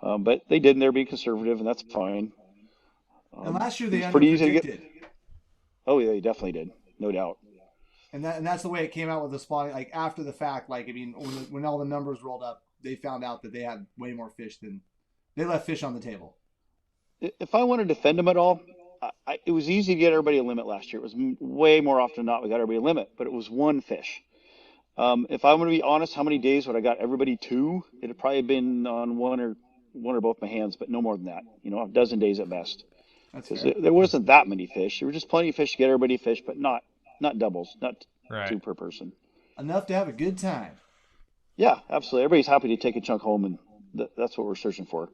But they didn't. They're being conservative, and that's fine. And last year they underpredicted. Oh, yeah, they definitely did. No doubt. And that's the way it came out with the spawning. Like, after the fact, when all the numbers rolled up, they found out that they had way more fish than they left fish on the table. If I want to defend them at all, it was easy to get everybody a limit last year. It was way more often than not we got everybody a limit, but it was 1 fish. If I'm going to be honest, how many days would I got everybody 2? It'd probably been on one or both my hands, but no more than that. A dozen days at best. Because there wasn't that many fish. There were just plenty of fish to get everybody fish, but not doubles, not 2 per person. Enough to have a good time. Yeah, absolutely. Everybody's happy to take a chunk home, and that's what we're searching for.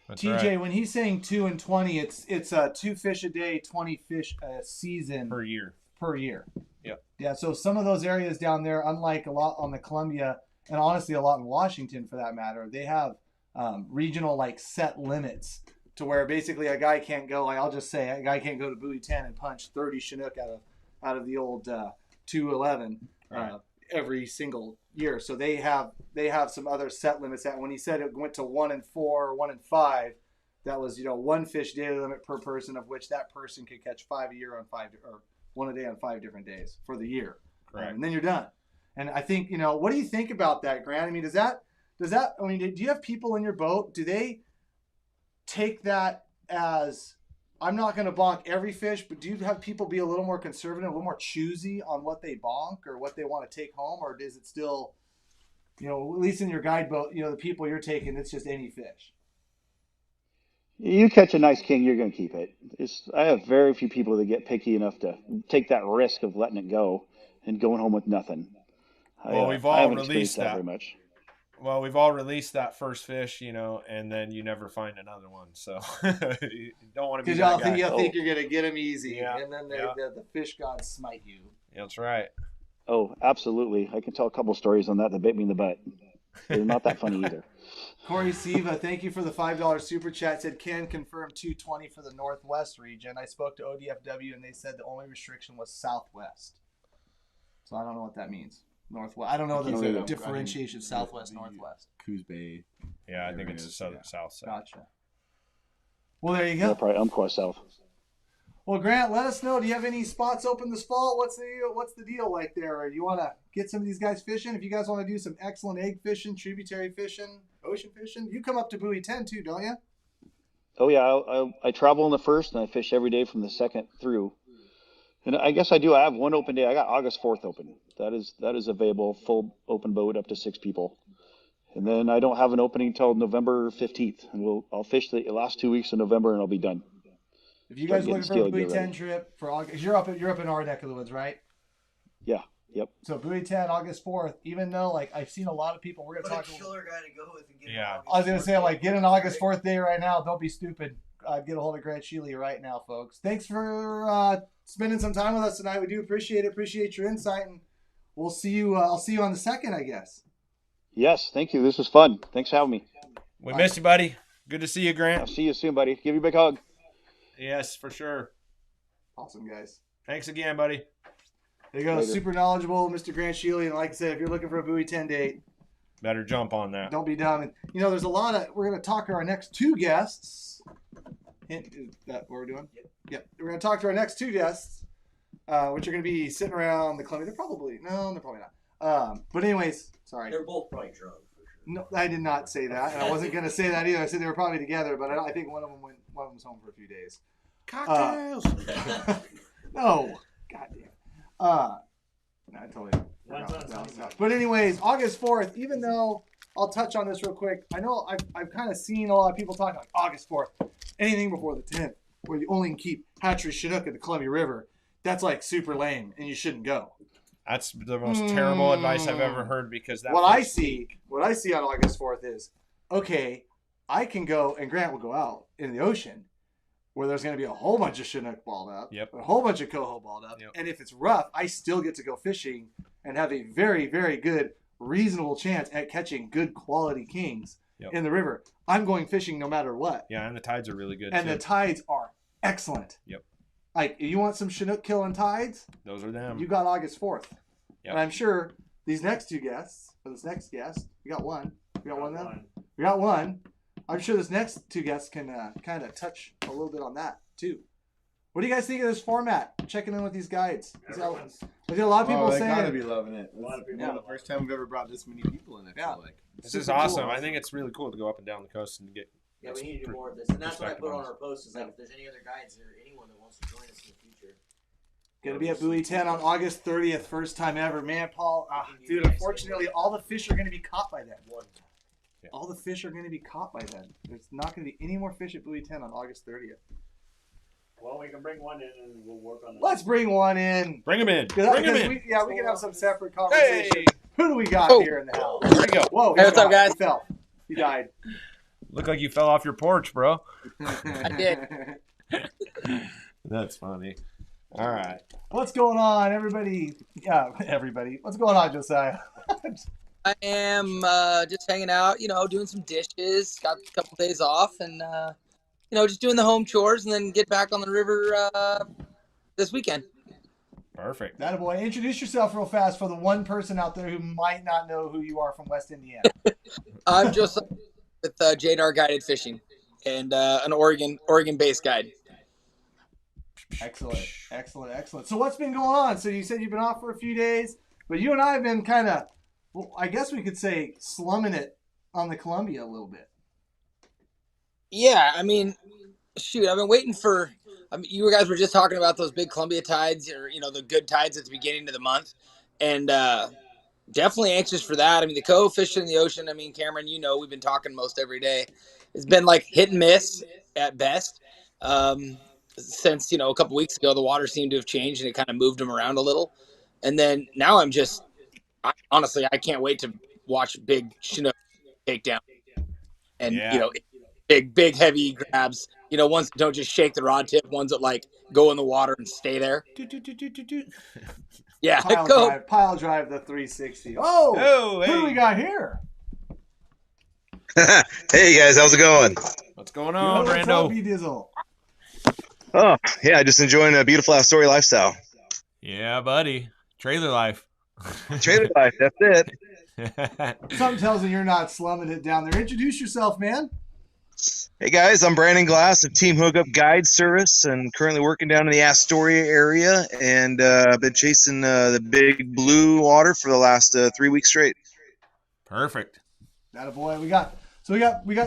That's TJ, right. when he's saying 2 and 20, it's 2 fish a day, 20 fish a season Per year. Yep. Yeah, so some of those areas down there, unlike a lot on the Columbia, and honestly a lot in Washington for that matter, they have regional set limits to where basically a guy can't go. I'll just say a guy can't go to buoy 10 and punch 30 Chinook out of the old 211. Right. every single year. So they have some other set limits. That when he said it went to 1 and 4, 1 and 5, that was one fish daily limit per person, of which that person could catch 5 a year on 5 or 1 a day on 5 different days for the year. Correct. And then you're done. And I think what do you think about that, Grant? I mean, does that? I mean, do you have people in your boat? Do they take that as I'm not going to bonk every fish, but do you have people be a little more conservative, a little more choosy on what they bonk or what they want to take home? Or is it still, at least in your guide boat, the people you're taking, it's just any fish? You catch a nice king, you're going to keep it. I have very few people that get picky enough to take that risk of letting it go and going home with nothing. Well, we've I all haven't released experienced that that. very much. Well, we've all released that first fish, and then you never find another one. So you don't want to be that guy. Because y'all think you're going to get them easy, Yeah. and then the fish gods smite you. That's right. Oh, absolutely. I can tell a couple stories on that bit me in the butt. They're not that funny either. Corey Siva, thank you for the $5 super chat. Said Ken confirmed 220 for the Northwest region. I spoke to ODFW and they said the only restriction was Southwest. So I don't know what that means. Northwest. I don't know the differentiation Southwest, Northwest. Coos Bay. Yeah, I think it's the south side. Gotcha. Well, there you go. Yeah, probably Umpqua South. Well, Grant, let us know. Do you have any spots open this fall? What's the deal like there? Or do you want to get some of these guys fishing? If you guys want to do some excellent egg fishing, tributary fishing, ocean fishing, you come up to Buoy 10 too, don't you? Oh yeah, I travel on the 1st and I fish every day from the 2nd through. And I guess I do. I have one open day. I got August 4th open. That is available, full open boat up to 6 people. And then I don't have an opening until November 15th, and I'll fish the last 2 weeks of November and I'll be done. If you guys are looking for a Buoy 10 trip for August, you're up in our neck of the woods, right? Yeah. Yep. So Buoy 10, August 4th. Even though I've seen a lot of people, we're gonna talk. What a killer guy to go with and get. Yeah. I was gonna say get an August 4th day right now. Don't be stupid. Get a hold of Grant Sheely right now, folks. Thanks for spending some time with us tonight. We do appreciate it. Appreciate your insight, and we'll see you. I'll see you on the 2nd, I guess. Yes, thank you. This was fun. Thanks for having me. We missed you, buddy. Good to see you, Grant. I'll see you soon, buddy. Give you a big hug. Yes, for sure. Awesome, guys. Thanks again, buddy. There you go. Later. Super knowledgeable, Mr. Grant Sheely. And like I said, if you're looking for a Buoy 10 date, better jump on that. Don't be dumb. And, there's a lot of. We're going to talk to our next 2 guests. Hint, is that what we're doing? Yep. We're going to talk to our next 2 guests, which are going to be sitting around the Columbia. They're probably not. But anyways, sorry. They're both probably drunk. For sure. No, I did not say that, and I wasn't going to say that either. I said they were probably together, but I think one of them's home for a few days. Cocktails. No, goddamn. No, I totally. No. But anyways, August 4th. Even though I'll touch on this real quick, I know I've kind of seen a lot of people talking like August 4th, anything before the 10th, where you only can keep hatchery Chinook at the Columbia River. That's super lame, and you shouldn't go. That's the most terrible advice I've ever heard because that. What I see on August 4th is, okay, I can go, and Grant will go out in the ocean where there's going to be a whole bunch of Chinook balled up, a whole bunch of coho balled up, and if it's rough, I still get to go fishing and have a very, very good, reasonable chance at catching good quality kings in the river. I'm going fishing no matter what. Yeah, and the tides are really good, and the tides are excellent. Yep. You want some Chinook killing tides? Those are them. You got August 4th. Yep. And I'm sure these next 2 guests, or this next guest, we got one. We got one now? We got one. I'm sure this next 2 guests can kind of touch a little bit on that, too. What do you guys think of this format? Checking in with these guides. There's a lot of people they saying. They gotta be loving it. A lot of people. The first time we've ever brought this many people in, I feel like. This is awesome. Cool. I think it's really cool to go up and down the coast and get. Yeah, we need to do more of this. And that's what I put on our post is if there's any other guides or anyone that wants to join us in the future. Going to be at Buoy 10 on August 30th, first time ever. Man, Paul, dude, unfortunately, all the fish are going to be caught by then. All the fish are going to be caught by then. There's not going to be any more fish at Buoy 10 on August 30th. Well, we can bring one in and we'll work on it. Let's bring one in. Bring him in. Bring him in. We can have some separate conversations. Hey. Who do we got here in the house? There we go. Whoa, hey, what's up, guys? He fell. He died. Look like you fell off your porch, bro. I did. That's funny. All right. What's going on, everybody? Yeah, everybody. What's going on, Josiah? I am just hanging out, doing some dishes. Got a couple days off and, just doing the home chores and then get back on the river this weekend. Perfect. That boy. Introduce yourself real fast for the one person out there who might not know who you are from West Indiana. I'm just with JDR Guided Fishing and an Oregon-based guide. Excellent, excellent, excellent. So what's been going on? So you said you've been off for a few days, but you and I have been kind of, well, I guess we could say slumming it on the Columbia a little bit. Yeah, I mean, shoot, I've been waiting for. I mean, you guys were just talking about those big Columbia tides, or the good tides at the beginning of the month, and definitely anxious for that. I mean, the coho fishing in the ocean. I mean, Cameron, we've been talking most every day. It's been like hit and miss at best. Since a couple weeks ago, the water seemed to have changed and it kind of moved them around a little, and then now honestly, I can't wait to watch big Chinook take down and big heavy grabs. Ones that don't just shake the rod tip, ones that like go in the water and stay there. Yeah, Pile drive the 360. Oh, hey. Who do we got here? Hey guys, how's it going? What's going on, What's Brando? up, B-Dizzle? Oh, yeah, just enjoying a beautiful outdoor lifestyle. Yeah, buddy. Trailer life. Trailer life, that's it. Something tells me you're not slumming it down there. Introduce yourself, man. Hey guys, I'm Brandon Glass of Team Hookup Guide Service and currently working down in the Astoria area, and I've been chasing the big blue water for the last 3 weeks straight. Perfect. That a boy. We got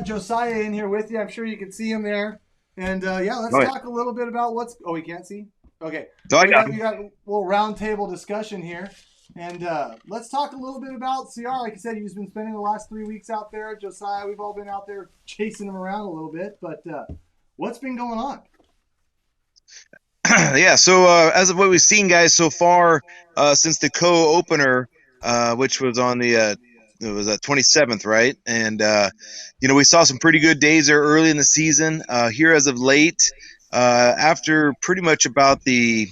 Josiah in here with you. I'm sure you can see him there. And let's talk a little bit about we can't see? Okay. So we got a little round table discussion here. And let's talk a little bit about CR. Like you said, he's been spending the last 3 weeks out there. Josiah, we've all been out there chasing him around a little bit. But what's been going on? Yeah, so as of what we've seen, guys, so far since the co-opener, which was on the 27th, right? And we saw some pretty good days there early in the season. Here as of late, after pretty much about the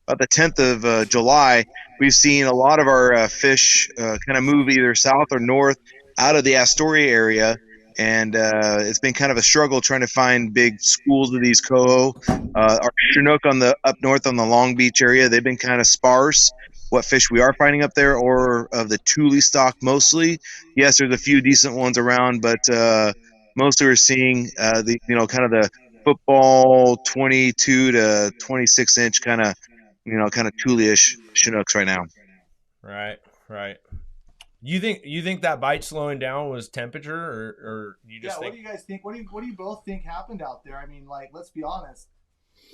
10th of July, we've seen a lot of our fish kind of move either south or north out of the Astoria area, and it's been kind of a struggle trying to find big schools of these coho. Our Chinook up north on the Long Beach area, they've been kind of sparse. What fish we are finding up there, or of the Thule stock mostly. Yes, there's a few decent ones around, but mostly we're seeing kind of the football 22 to 26 inch kind of Thule-ish Chinooks right now. Right. You think that bite slowing down was temperature, or you just think? What do you guys think? What do you both think happened out there? I mean, like, let's be honest.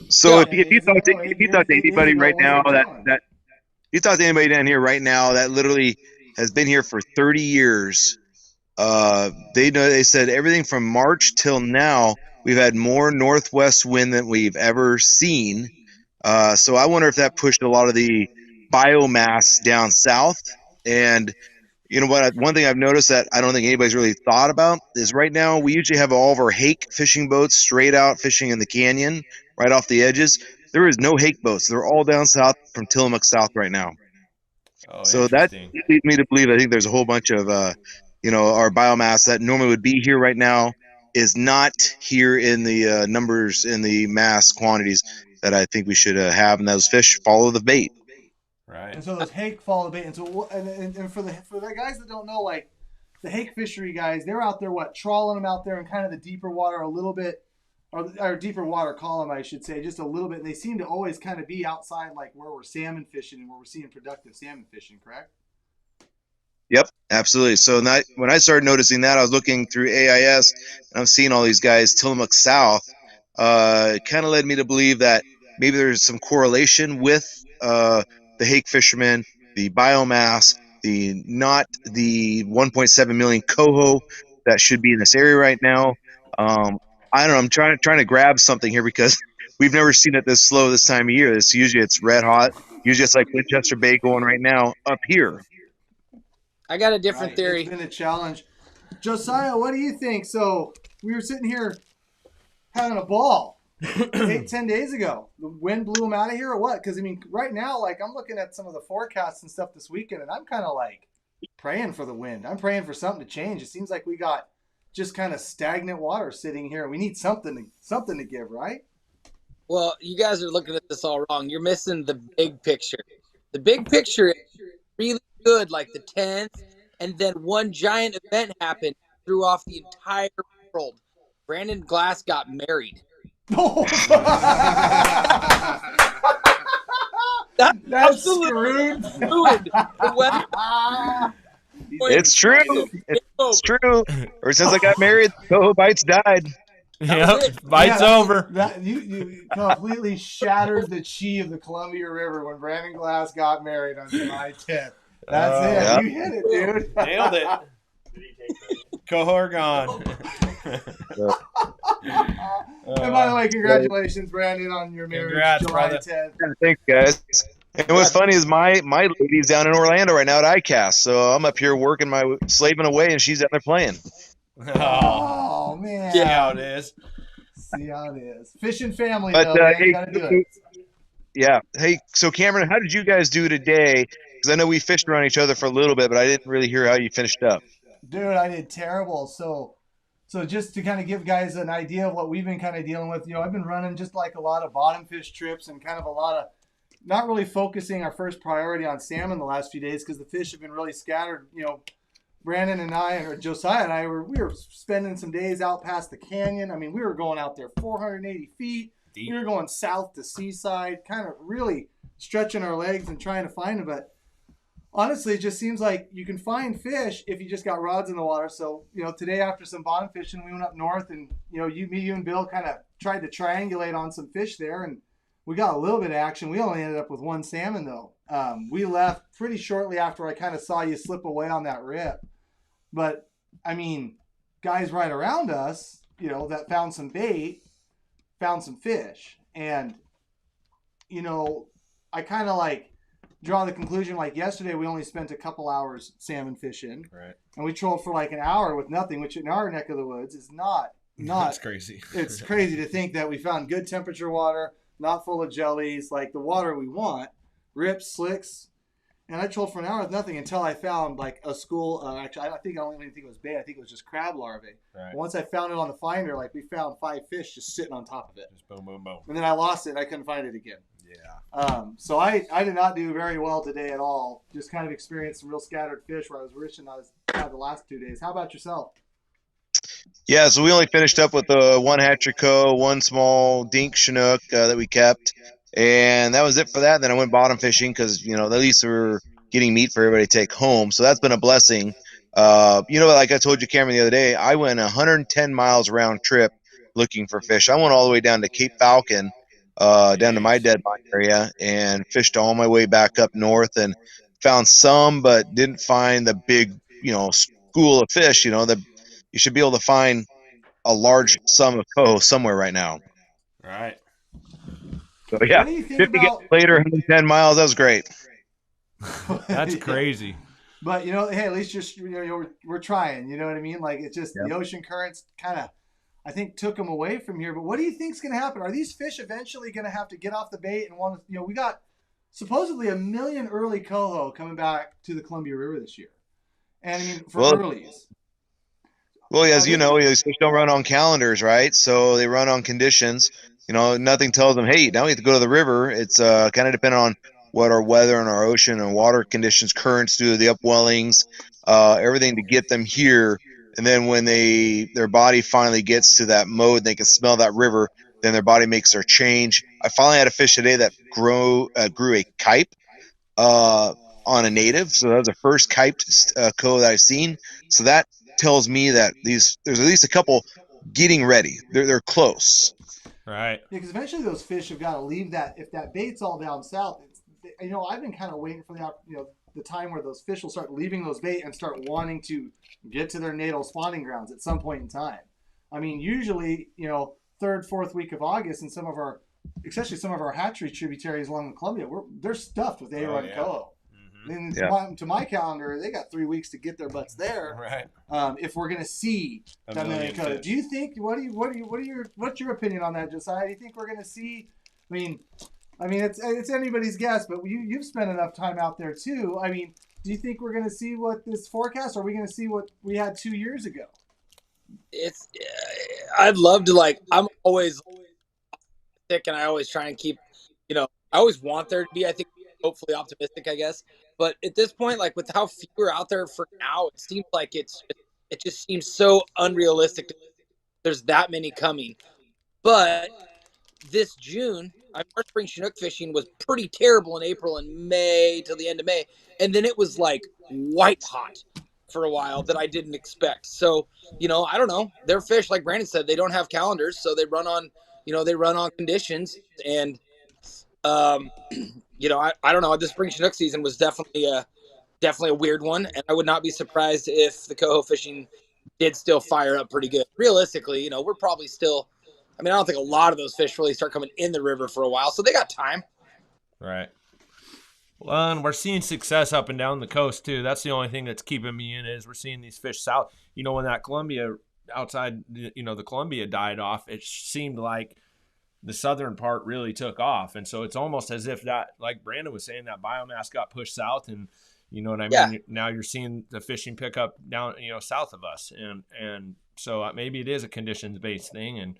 So if you talk to anybody right now you talk to anybody down here right now that literally has been here for 30 years, they said everything from March till now we've had more northwest wind than we've ever seen. So I wonder if that pushed a lot of the biomass down south. And you know what? One thing I've noticed that I don't think anybody's really thought about is right now we usually have all of our hake fishing boats straight out fishing in the canyon right off the edges. There is no hake boats. They're all down south from Tillamook South right now. Oh, so that leads me to believe I think there's a whole bunch of our biomass that normally would be here right now is not here in the numbers, in the mass quantities that I think we should have, and those fish follow the bait. Right. And so those hake follow the bait. And so and for the guys that don't know, like the hake fishery guys, they're out there trawling them out there in kind of the deeper water a little bit, or deeper water column, I should say, just a little bit. And they seem to always kind of be outside, like where we're salmon fishing and where we're seeing productive salmon fishing, correct? Yep, absolutely. So when I started noticing that, I was looking through AIS and I'm seeing all these guys Tillamook South. It kind of led me to believe that maybe there's some correlation with the hake fishermen, the biomass, not the 1.7 million coho that should be in this area right now. I don't know. I'm trying to grab something here because we've never seen it this slow this time of year. Usually it's red hot. Usually it's like Winchester Bay going right now up here. I got a different theory. It's been a challenge. Josiah, what do you think? So we were sitting here having a ball 8-10 days ago. The wind blew them out of here or what? Because, I mean, right now, like, I'm looking at some of the forecasts and stuff this weekend, and I'm kind of, like, praying for the wind. I'm praying for something to change. It seems like we got just kind of stagnant water sitting here. We need something to give, right? Well, you guys are looking at this all wrong. You're missing the big picture. The big picture is really good, like the 10th, and then one giant event happened, threw off the entire world. Brandon Glass got married. That That's absolutely screwed. ruined the weather. It's true. It's true. Or since I got married, Coho Bites died. Yep, bite's over. That you completely shattered the chi of the Columbia River when Brandon Glass got married on July 10th. That's it. Yeah. You hit it, dude. Nailed it. Cohort gone. And by the way, congratulations, Brandon, on your marriage, Congrats, July brother. 10th. Thanks, guys. And what's funny is my lady's down in Orlando right now at ICAST, so I'm up here working slaving away, and she's out there playing. Oh, man. See how it is. See how it is. Fishing family, But though, man. hey, You got to do it. yeah. Hey, so Cameron, how did you guys do today? Because I know we fished around each other for a little bit, but I didn't really hear how you finished up. Dude, I did terrible. So just to kind of give guys an idea of what we've been kind of dealing with, I've been running just like a lot of bottom fish trips and kind of a lot of not really focusing our first priority on salmon the last few days because the fish have been really scattered. Brandon and I, or Josiah and I, we were spending some days out past the canyon. I mean, we were going out there 480 feet. Deep. We were going south to Seaside, kind of really stretching our legs and trying to find them. But honestly, it just seems like you can find fish if you just got rods in the water. So, today after some bottom fishing, we went up north and, you and Bill kind of tried to triangulate on some fish there. And we got a little bit of action. We only ended up with one salmon, though. We left pretty shortly after I kind of saw you slip away on that rip. But, I mean, guys right around us, that found some bait, found some fish. And, I kind of draw the conclusion yesterday we only spent a couple hours salmon fishing. Right. And we trolled for an hour with nothing, which in our neck of the woods is not. That's crazy. It's crazy to think that we found good temperature water, not full of jellies, like the water we want, rips, slicks. And I trolled for an hour with nothing until I found a school. Actually, I don't even think it was bait. I think it was just crab larvae. Right. Once I found it on the finder, we found 5 fish just sitting on top of it. Just boom, boom, boom. And then I lost it and I couldn't find it again. Yeah. So I did not do very well today at all. Just kind of experienced some real scattered fish where I was wishing I was had the last 2 days. How about yourself? Yeah, so we only finished up with one hatchery co, one small dink Chinook that we kept, and that was it for that. Then I went bottom fishing because at least we were getting meat for everybody to take home, so that's been a blessing. Like I told you, Cameron, the other day, I went 110 miles round trip looking for fish. I went all the way down to Cape Falcon, down to my dead line area, and fished all my way back up north and found some, but didn't find the big, school of fish. You should be able to find a large sum of coho somewhere right now. Right. So yeah, What do you think 50 about later, 110 miles. That was great. That's crazy. But hey, at least we're trying. You know what I mean? It's just the ocean currents kind of, I think, took them away from here. But what do you think's going to happen? Are these fish eventually going to have to get off the bait and want to? We got supposedly 1 million early coho coming back to the Columbia River this year, and I mean for earlies. Well, as you know, these fish don't run on calendars, right? So they run on conditions. Nothing tells them, hey, now we have to go to the river. It's kind of dependent on what our weather and our ocean and water conditions, currents do, the upwellings, everything to get them here. And then when their body finally gets to that mode, they can smell that river, then their body makes their change. I finally had a fish today that grew a kype on a native. So that was the first kyped coho that I've seen. So that tells me that there's at least a couple getting ready. They're close. Right. Yeah, because eventually those fish have got to leave that. If that bait's all down south, I've been kind of waiting for the time where those fish will start leaving those bait and start wanting to get to their natal spawning grounds at some point in time. I mean, usually, 3rd, 4th week of August, and especially some of our hatchery tributaries along the Columbia, they're stuffed with A-rod and coho. Then to my calendar, they got 3 weeks to get their butts there. Right. If we're going to see that million coho, do you think? What's your opinion on that, Josiah? Do you think we're going to see? I mean, it's anybody's guess, but you've spent enough time out there too. I mean, do you think we're going to see what this forecast? Or are we going to see what we had 2 years ago? I'd love to I'm always optimistic, and I always try and keep, I always want there to be, I think, hopefully optimistic, I guess. But at this point, like with how few are out there for now, it seems like it just seems so unrealistic. There's that many coming, but this June, our spring Chinook fishing was pretty terrible in April and May till the end of May, and then it was like white hot for a while that I didn't expect. So, I don't know. Their fish, like Brandon said, they don't have calendars, so they run on, conditions. And, I don't know. The spring Chinook season was definitely a weird one, and I would not be surprised if the coho fishing did still fire up pretty good. Realistically, we're probably still. I mean, I don't think a lot of those fish really start coming in the river for a while, so they got time. Right. Well, and we're seeing success up and down the coast too. That's the only thing that's keeping me in is we're seeing these fish south. When that Columbia outside, the Columbia died off, it seemed like the southern part really took off, and so it's almost as if that, like Brandon was saying, that biomass got pushed south, and you know what I mean. Yeah. Now you're seeing the fishing pick up down, south of us, and so maybe it is a conditions based thing, and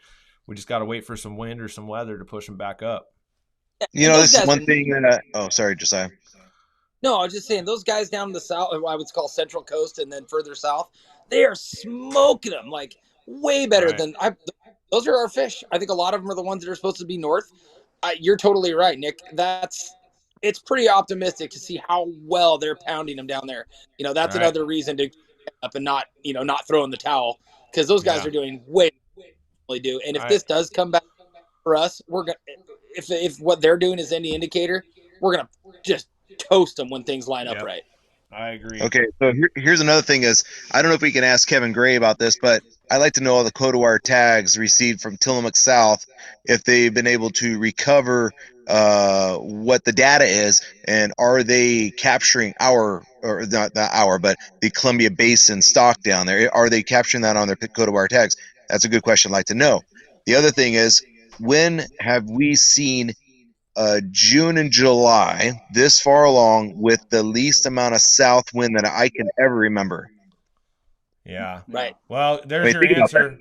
we just got to wait for some wind or some weather to push them back up. This is one thing that sorry, Josiah. No, I was just saying those guys down in the south, I would call Central Coast, and then further south, they are smoking them like way better than those are our fish. I think a lot of them are the ones that are supposed to be north. You're totally right, Nick. It's pretty optimistic to see how well they're pounding them down there. That's another reason to get up and not throw in the towel, because those guys are doing way more than they do. And if this does come back for us, we're gonna. If what they're doing is any indicator, we're gonna just toast them when things line up right. I agree. Okay, so here's another thing is, I don't know if we can ask Kevin Gray about this, but I'd like to know all the Codewire tags received from Tillamook South, if they've been able to recover what the data is, and are they capturing the Columbia Basin stock down there? Are they capturing that on their Codewire tags? That's a good question I'd like to know. The other thing is, when have we seen June and July this far along with the least amount of south wind that I can ever remember? Yeah. Right. Well, there's your answer,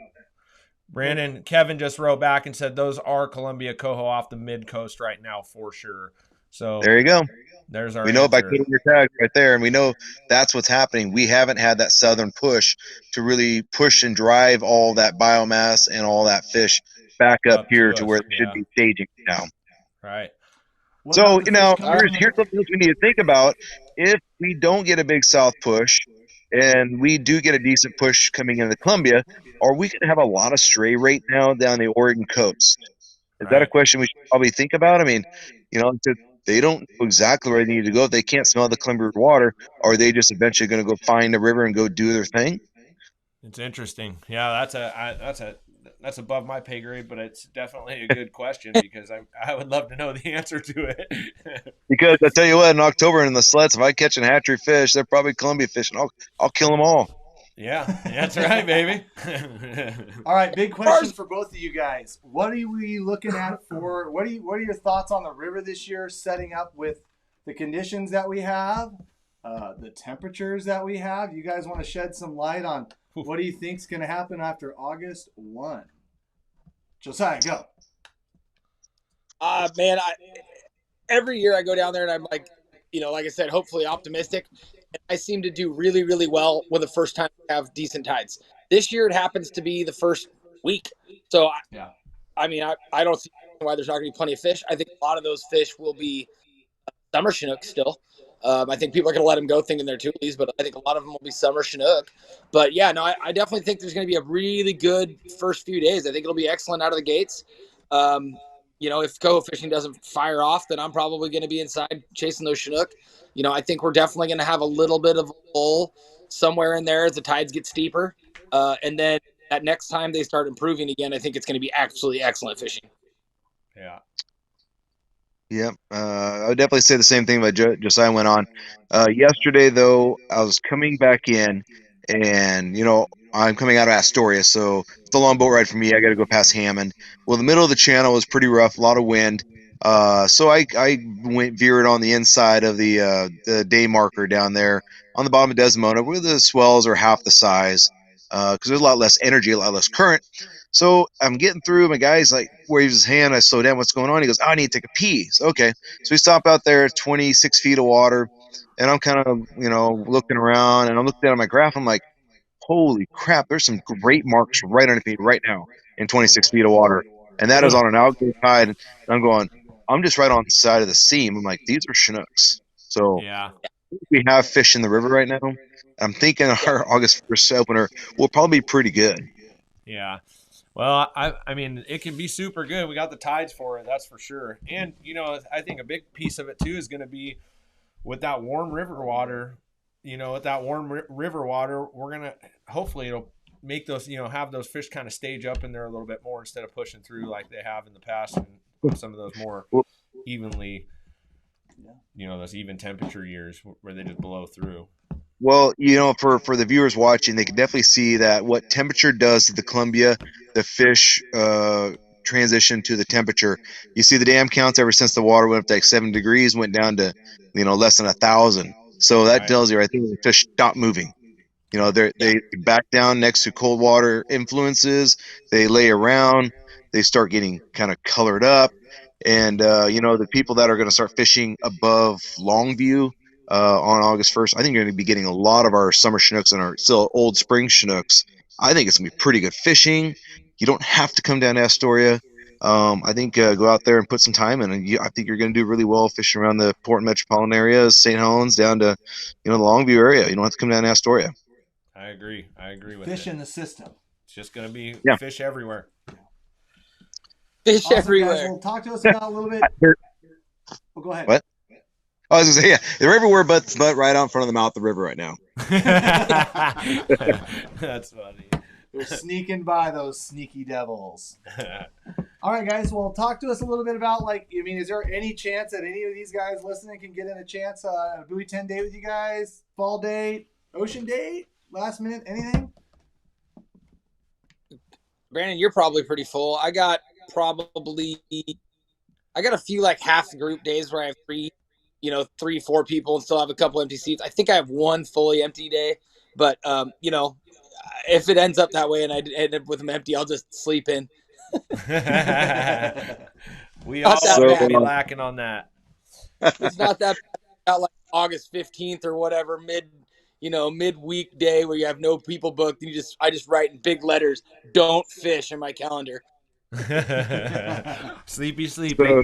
Brandon. Kevin just wrote back and said those are Columbia coho off the mid coast right now for sure. So there you go. There's our We know answer. by putting your tags right there, and we know that's what's happening. We haven't had that southern push to really push and drive all that biomass and all that fish back up here to where it should be staging now. Right. So, here's something else we need to think about. If we don't get a big south push and we do get a decent push coming into Columbia, are we going to have a lot of stray right now down the Oregon coast? Is that a question we should probably think about? I mean, they don't know exactly where they need to go. If they can't smell the Columbia water, are they just eventually going to go find a river and go do their thing? It's interesting. Yeah, that's above my pay grade, but it's definitely a good question because I would love to know the answer to it. Because I tell you what, in October in the sleds, if I catch an hatchery fish, they're probably Columbia fish, and I'll kill them all. Yeah, that's right, baby. All right, big question for both of you guys. What are we looking at for? What are your thoughts on the river this year, setting up with the conditions that we have, the temperatures that we have? You guys want to shed some light on what do you think is going to happen after August 1? Josiah, go. Man, every year I go down there and I'm like, like I said, hopefully optimistic. And I seem to do really, really well when the first time we have decent tides. This year it happens to be the first week. So, I don't see why there's not going to be plenty of fish. I think a lot of those fish will be summer Chinook still. I think people are going to let them go thinking they're Tulies, but I think a lot of them will be summer Chinook. But yeah, no, I definitely think there's going to be a really good first few days. I think it'll be excellent out of the gates. If coho fishing doesn't fire off, then I'm probably going to be inside chasing those Chinook. I think we're definitely going to have a little bit of a lull somewhere in there as the tides get steeper. And then that next time they start improving again, I think it's going to be absolutely excellent fishing. Yeah. Yep. I would definitely say the same thing about Josiah went on. Yesterday, though, I was coming back in, and, I'm coming out of Astoria, so it's a long boat ride for me. I got to go past Hammond. Well, the middle of the channel was pretty rough, a lot of wind. So I veered on the inside of the day marker down there on the bottom of Desdemona, where the swells are half the size, because there's a lot less energy, a lot less current. So I'm getting through. My guy's like waves his hand. I slow down. What's going on? He goes, oh, I need to take a pee. So, okay. So we stop out there, 26 feet of water, and I'm kind of, looking around, and I'm looking down at my graph. I'm like, holy crap! There's some great marks right underneath me right now in 26 feet of water, and that is on an outgoing tide. And I'm going, I'm just right on the side of the seam. I'm like, these are Chinooks. So Yeah. we have fish in the river right now. I'm thinking our August 1st opener will probably be pretty good. Yeah. Well, I mean, it can be super good. We got the tides for it, that's for sure. And, I think a big piece of it, too, is going to be with that warm river water. With that warm river water, we're going to hopefully it'll make those, have those fish kind of stage up in there a little bit more instead of pushing through like they have in the past and some of those more evenly, those even temperature years where they just blow through. Well, for the viewers watching, they can definitely see that what temperature does to the Columbia, the fish transition to the temperature. You see the dam counts ever since the water went up to like 7 degrees, went down to less than 1,000. So that tells you right there the fish stop moving. They back down next to cold water influences. They lay around. They start getting kind of colored up. And, the people that are going to start fishing above Longview on August 1st, I think you're going to be getting a lot of our summer Chinooks and our still old spring Chinooks. I think it's going to be pretty good fishing. You don't have to come down to Astoria. I think go out there and put some time in, and I think you're going to do really well fishing around the Portland metropolitan area, St. Helens, down to the Longview area. You don't have to come down to Astoria. I agree with Fish it. in the system. It's just going to be fish everywhere. Fish awesome, everywhere. Guys. Well, talk to us about a little bit. Oh, go ahead. What? I was going to say, they're everywhere, but right out in front of the mouth of the river right now. That's funny. They're sneaking by, those sneaky devils. All right, guys. Well, talk to us a little bit about, is there any chance that any of these guys listening can get in a chance a Buoy 10 day with you guys? Fall date, ocean date, last minute, anything? Brandon, you're probably pretty full. I got a few half group days where I have 3, 4 people and still have a couple empty seats. I think I have one fully empty day, but if it ends up that way and I end up with them empty, I'll just sleep in. We all will be lacking on that. It's not that bad. August 15th or whatever, midweek day where you have no people booked, and I just write in big letters, "Don't fish" in my calendar. Sleepy. So,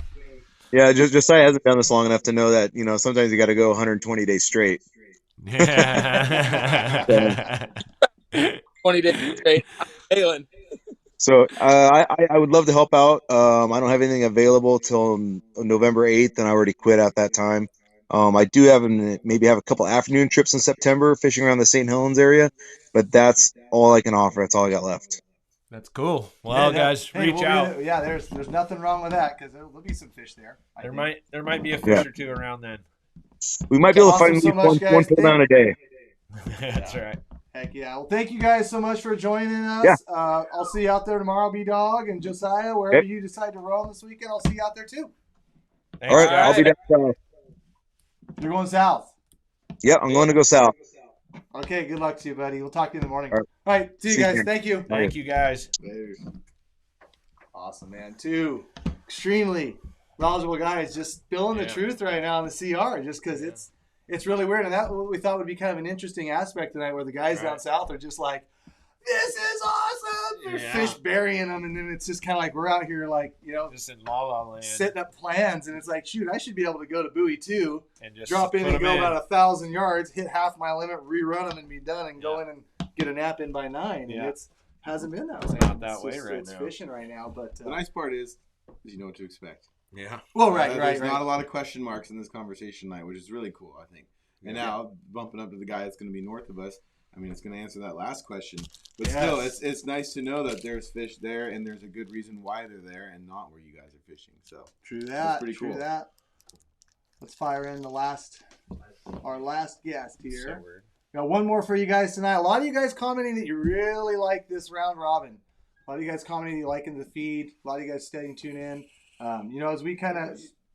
yeah, Josiah hasn't done this long enough to know that sometimes you got to go 120 days straight. 20 days straight. I'm So I would love to help out. I don't have anything available till November 8th, and I already quit at that time. I do have maybe have a couple afternoon trips in September fishing around the St. Helens area, but that's all I can offer. That's all I got left. That's cool. Well, guys, reach out. There's nothing wrong with that because there'll be some fish there. There might be a fish or two around then. We might be able to find one pull down a day. That's right. Heck yeah. Well, thank you guys so much for joining us. Yeah. I'll see you out there tomorrow, B-Dog and Josiah. Wherever you decide to roam this weekend, I'll see you out there too. Thanks, all right, guys. I'll be down south. You're going south? Yeah, I'm going to go south. Okay, good luck to you, buddy. We'll talk to you in the morning. All right, see you guys. Thank you. Thank you, guys. Awesome, man. 2 extremely knowledgeable guys just spilling the truth right now in the CR just because it's really weird. And that's what we thought would be kind of an interesting aspect tonight where the guys down south are just like, this is awesome. There's fish burying them. And then it's just kind of like we're out here just in La La Land. Setting up plans. And it's like, shoot, I should be able to go to Buoy 2 and just drop in and go about 1,000 yards, hit half my limit, rerun them and be done and go in and get a nap in by 9. And it hasn't been that way. It's not that way right now. It's fishing right now. But the nice part is you know what to expect. Yeah. Well, right. There's not a lot of question marks in this conversation tonight, which is really cool, I think. And now bumping up to the guy that's going to be north of us, I mean, it's going to answer that last question. But still, it's nice to know that there's fish there and there's a good reason why they're there and not where you guys are fishing. So true that. That's pretty cool. That. Let's fire in our last guest here. So weird. Got one more for you guys tonight. A lot of you guys commenting that you really like this round robin. A lot of you guys commenting you liking the feed. A lot of you guys staying tuned in. As we kind of,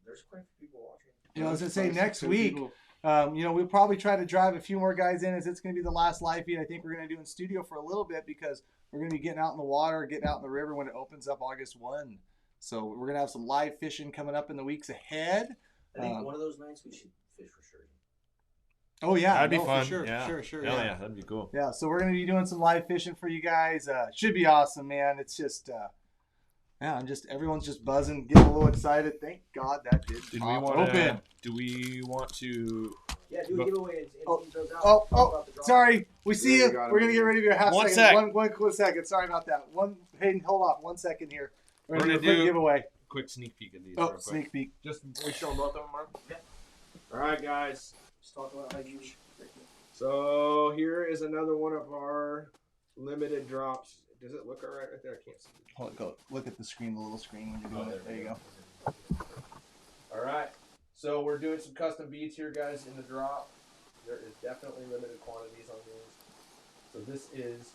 there's quite a few people watching. I was gonna say next week. We'll probably try to drive a few more guys in as it's going to be the last live feed I think we're going to do in studio for a little bit because we're going to be getting out in the water, getting out in the river when it opens up August 1. So we're going to have some live fishing coming up in the weeks ahead. I think one of those nights we should fish for sure. Oh yeah, that'd be fun. For sure, yeah. sure. Hell yeah, that'd be cool. Yeah, so we're gonna be doing some live fishing for you guys. Should be awesome, man. It's just, everyone's just buzzing, getting a little excited. Thank God that did we pop want open. Do we want to? Yeah, do a giveaway and tease those out. Oh, sorry. We see you. We're gonna get ready to do a half One second. sec. One quick second. Sorry about that. Hayden, hold off 1 second here. We're gonna do a quick do giveaway. Quick sneak peek of these. Oh, real quick. sneak peek. Just we show them both of them, Mark. Yeah. All right, guys. Let's talk about how you. So here is another one of our limited drops. Does it look all right there? I can't see. Hold it, go. Look at the screen, the little screen when you're doing it. There you go. All right. So we're doing some custom beads here, guys, in the drop. There is definitely limited quantities on these. So this is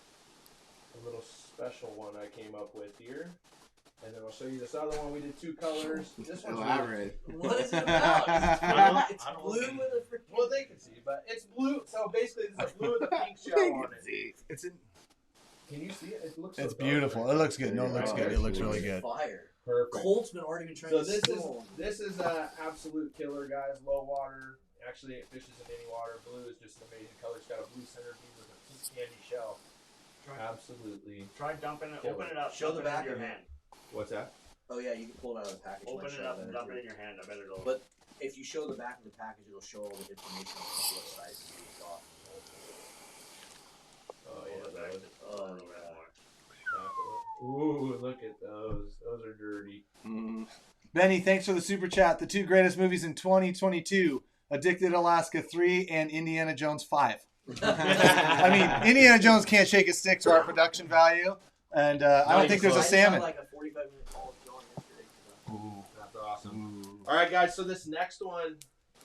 a little special one I came up with here. And then I'll show you this other one. We did 2 colors. This one's Elaborate. What is it about? It's blue with a freaking. Well, they can see, but it's blue. So basically, this is blue with a pink shell on it. It's in. Can you see it? It looks. So It's beautiful. It looks good. No, it looks good. It looks really good. Fire. Perfect. Colt's been already been trying So to this is an absolute killer, guys. Low water. Actually, it fishes in any water. Blue is just an amazing color. It's got a blue center bead with a pink candy shell. Absolutely. Try dumping it. Killer. Open it up. Show the dump it back in of your it. hand. What's that? Oh yeah, you can pull it out of the package. Open it up and dump it in your hand. I bet it'll. But if you show the back of the package, it'll show all the information on what size you've got. Oh yeah, those. Oh yeah. Ooh, look at those. Those are dirty. Benny, thanks for the super chat. The 2 greatest movies in 2022: Addicted Alaska 3 and Indiana Jones 5. I mean, Indiana Jones can't shake a stick to our production value, and I don't think there's a salmon. Like a 45-minute call going yesterday. Ooh, that's awesome. All right, guys. So this next one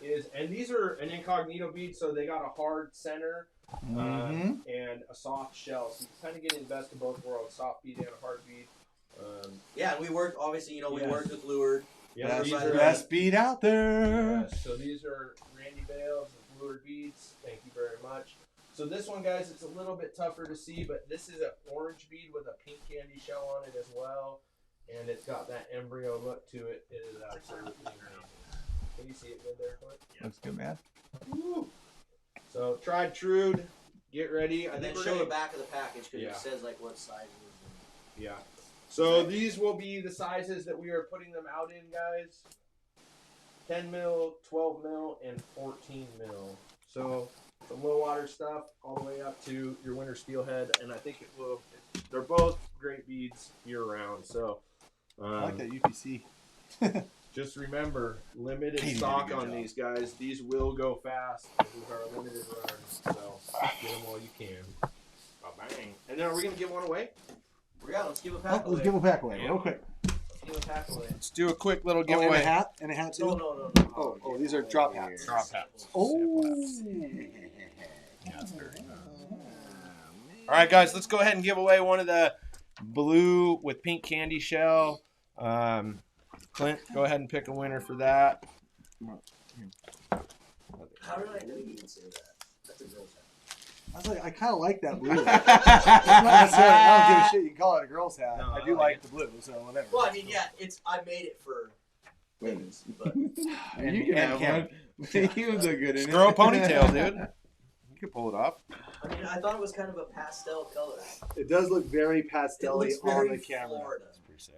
is, and these are an incognito bead, so they got a hard center and a soft shell. So you kind of get in best of both worlds: soft bead and a hard bead. Yeah, and we worked. Obviously, we worked with Lured. Yeah, these are best bead out there. Yes, so these are Randy Bales with Lured beads. Thank you very much. So this one, guys, it's a little bit tougher to see, but this is an orange bead with a pink candy shell on it as well, and it's got that embryo look to it. It is absolutely amazing. Can you see it good there, Clint? Looks good, man. Woo. So tried true. Get ready. I And think then we're show gonna, the back of the package because Yeah. it says like what size it is. Yeah. So these will be the sizes that we are putting them out in, guys. 10 mil, 12 mil, and 14 mil. So the low water stuff all the way up to your winter steelhead, and I think it will. They're both great beads year round. So I like that UPC. just remember, limited Katie did a stock good on job. these guys. These will go fast. These are limited runs, so get them while you can. Bang! And then are we gonna give one away? Yeah, let's give a pack away. Let's give a pack away real quick. Let's give a pack away. Let's do a quick little And a giveaway. hat? And a hat too? No. Oh, these are drop hats. Drop hats. Oh. All right, guys, let's go ahead and give away one of the blue with pink candy shell. Clint, go ahead and pick a winner for that. How did I know you didn't say that? That's a girl's hat. I was like, I kind of like that blue. It's not necessarily, I don't give a shit. You can call it a girl's hat. No, I do I like like the blue, so whatever. Well, I mean, yeah, I made it for women's, but And- you can and have Cam. one. He was a good in Just it. grow a ponytail, dude. You can pull it off. I mean, I thought it was kind of a pastel color. It does look very It pastel-y looks on very the camera. Florida.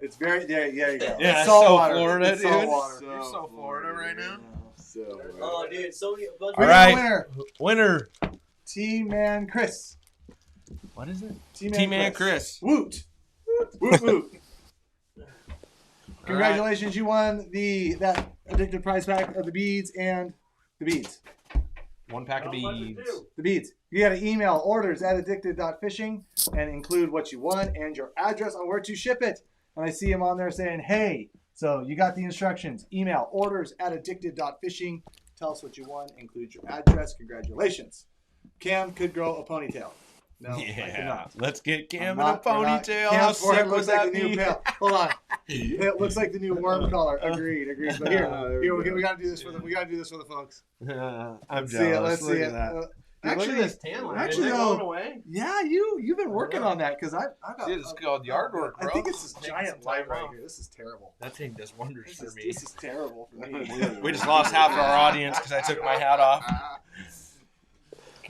It's very, there you go. Yeah, It's so saltwater. Florida, It's dude. saltwater. You're so Florida right now. So, Oh, dude, so many. All We got a right. winner. Winner. T-Man Chris. What is it? T-Man, T-Man Chris. Woot. Woot woot. Congratulations, you won that addicted prize pack of the beads and the beads. One pack of How much beads. it do? The beads. You got to email orders@addicted.fishing and include what you won and your address on where to ship it. And I see him on there saying, hey, so you got the instructions. Email orders@addicted.fishing. Tell us what you won. Include your address. Congratulations. Cam could grow a ponytail. No, I cannot. Let's get Cam I'm in a not- we're not- ponytail. How Cam's forehead sick would looks like that the new be? pale. Hold on. It looks like the new worm color. Agreed. But here, there we here go. we got to do this for the. We got to do this for the folks. I'm Let's jealous. see it. Let's Look see at it. that. Actually, look at this tan line. actually, Is it though, going away? Yeah, you've been working know. on that because I got. Dude, it's called yard work, I bro. think it's this Taking giant some light time right off. here. This is terrible. That thing does wonders for me. This is terrible for me. We just lost half our audience because I took my hat off.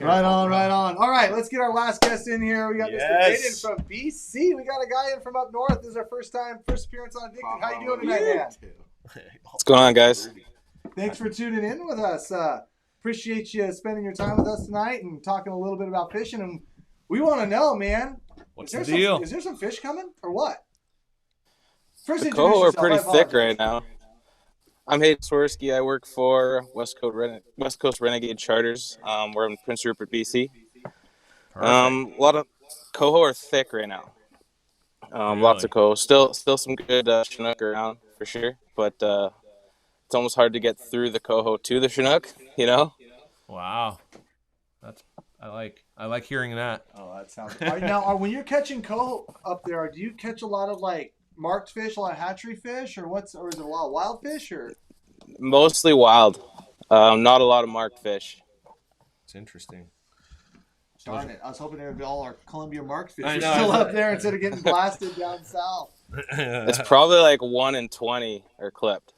Right on, right on. All right, let's get our last guest in here. We got Mr. Aiden from BC. We got a guy in from up north. This is our first appearance on Addicted. How you doing tonight, man? What's going on, guys? Thanks for tuning in with us. Appreciate you spending your time with us tonight and talking a little bit about fishing. And we want to know, man, what's the deal? Is there some fish coming or what? First, the coho are pretty thick right now. I'm Hayden Swirsky. I work for West Coast Renegade Charters. We're in Prince Rupert, BC. A lot of coho are thick right now. Lots of coho. Still some good Chinook around for sure, but it's almost hard to get through the coho to the Chinook. You know? Wow, I like hearing that. Oh, that sounds. Now, when you're catching coho up there, do you catch a lot of like marked fish, a lot of hatchery fish, or is it a lot of wild fish, or? Mostly wild. Not a lot of marked fish. It's interesting. Darn it! I was hoping it would be all our Columbia marked fish I know, still up there instead of getting blasted down south. It's probably like 1 in 20 are clipped.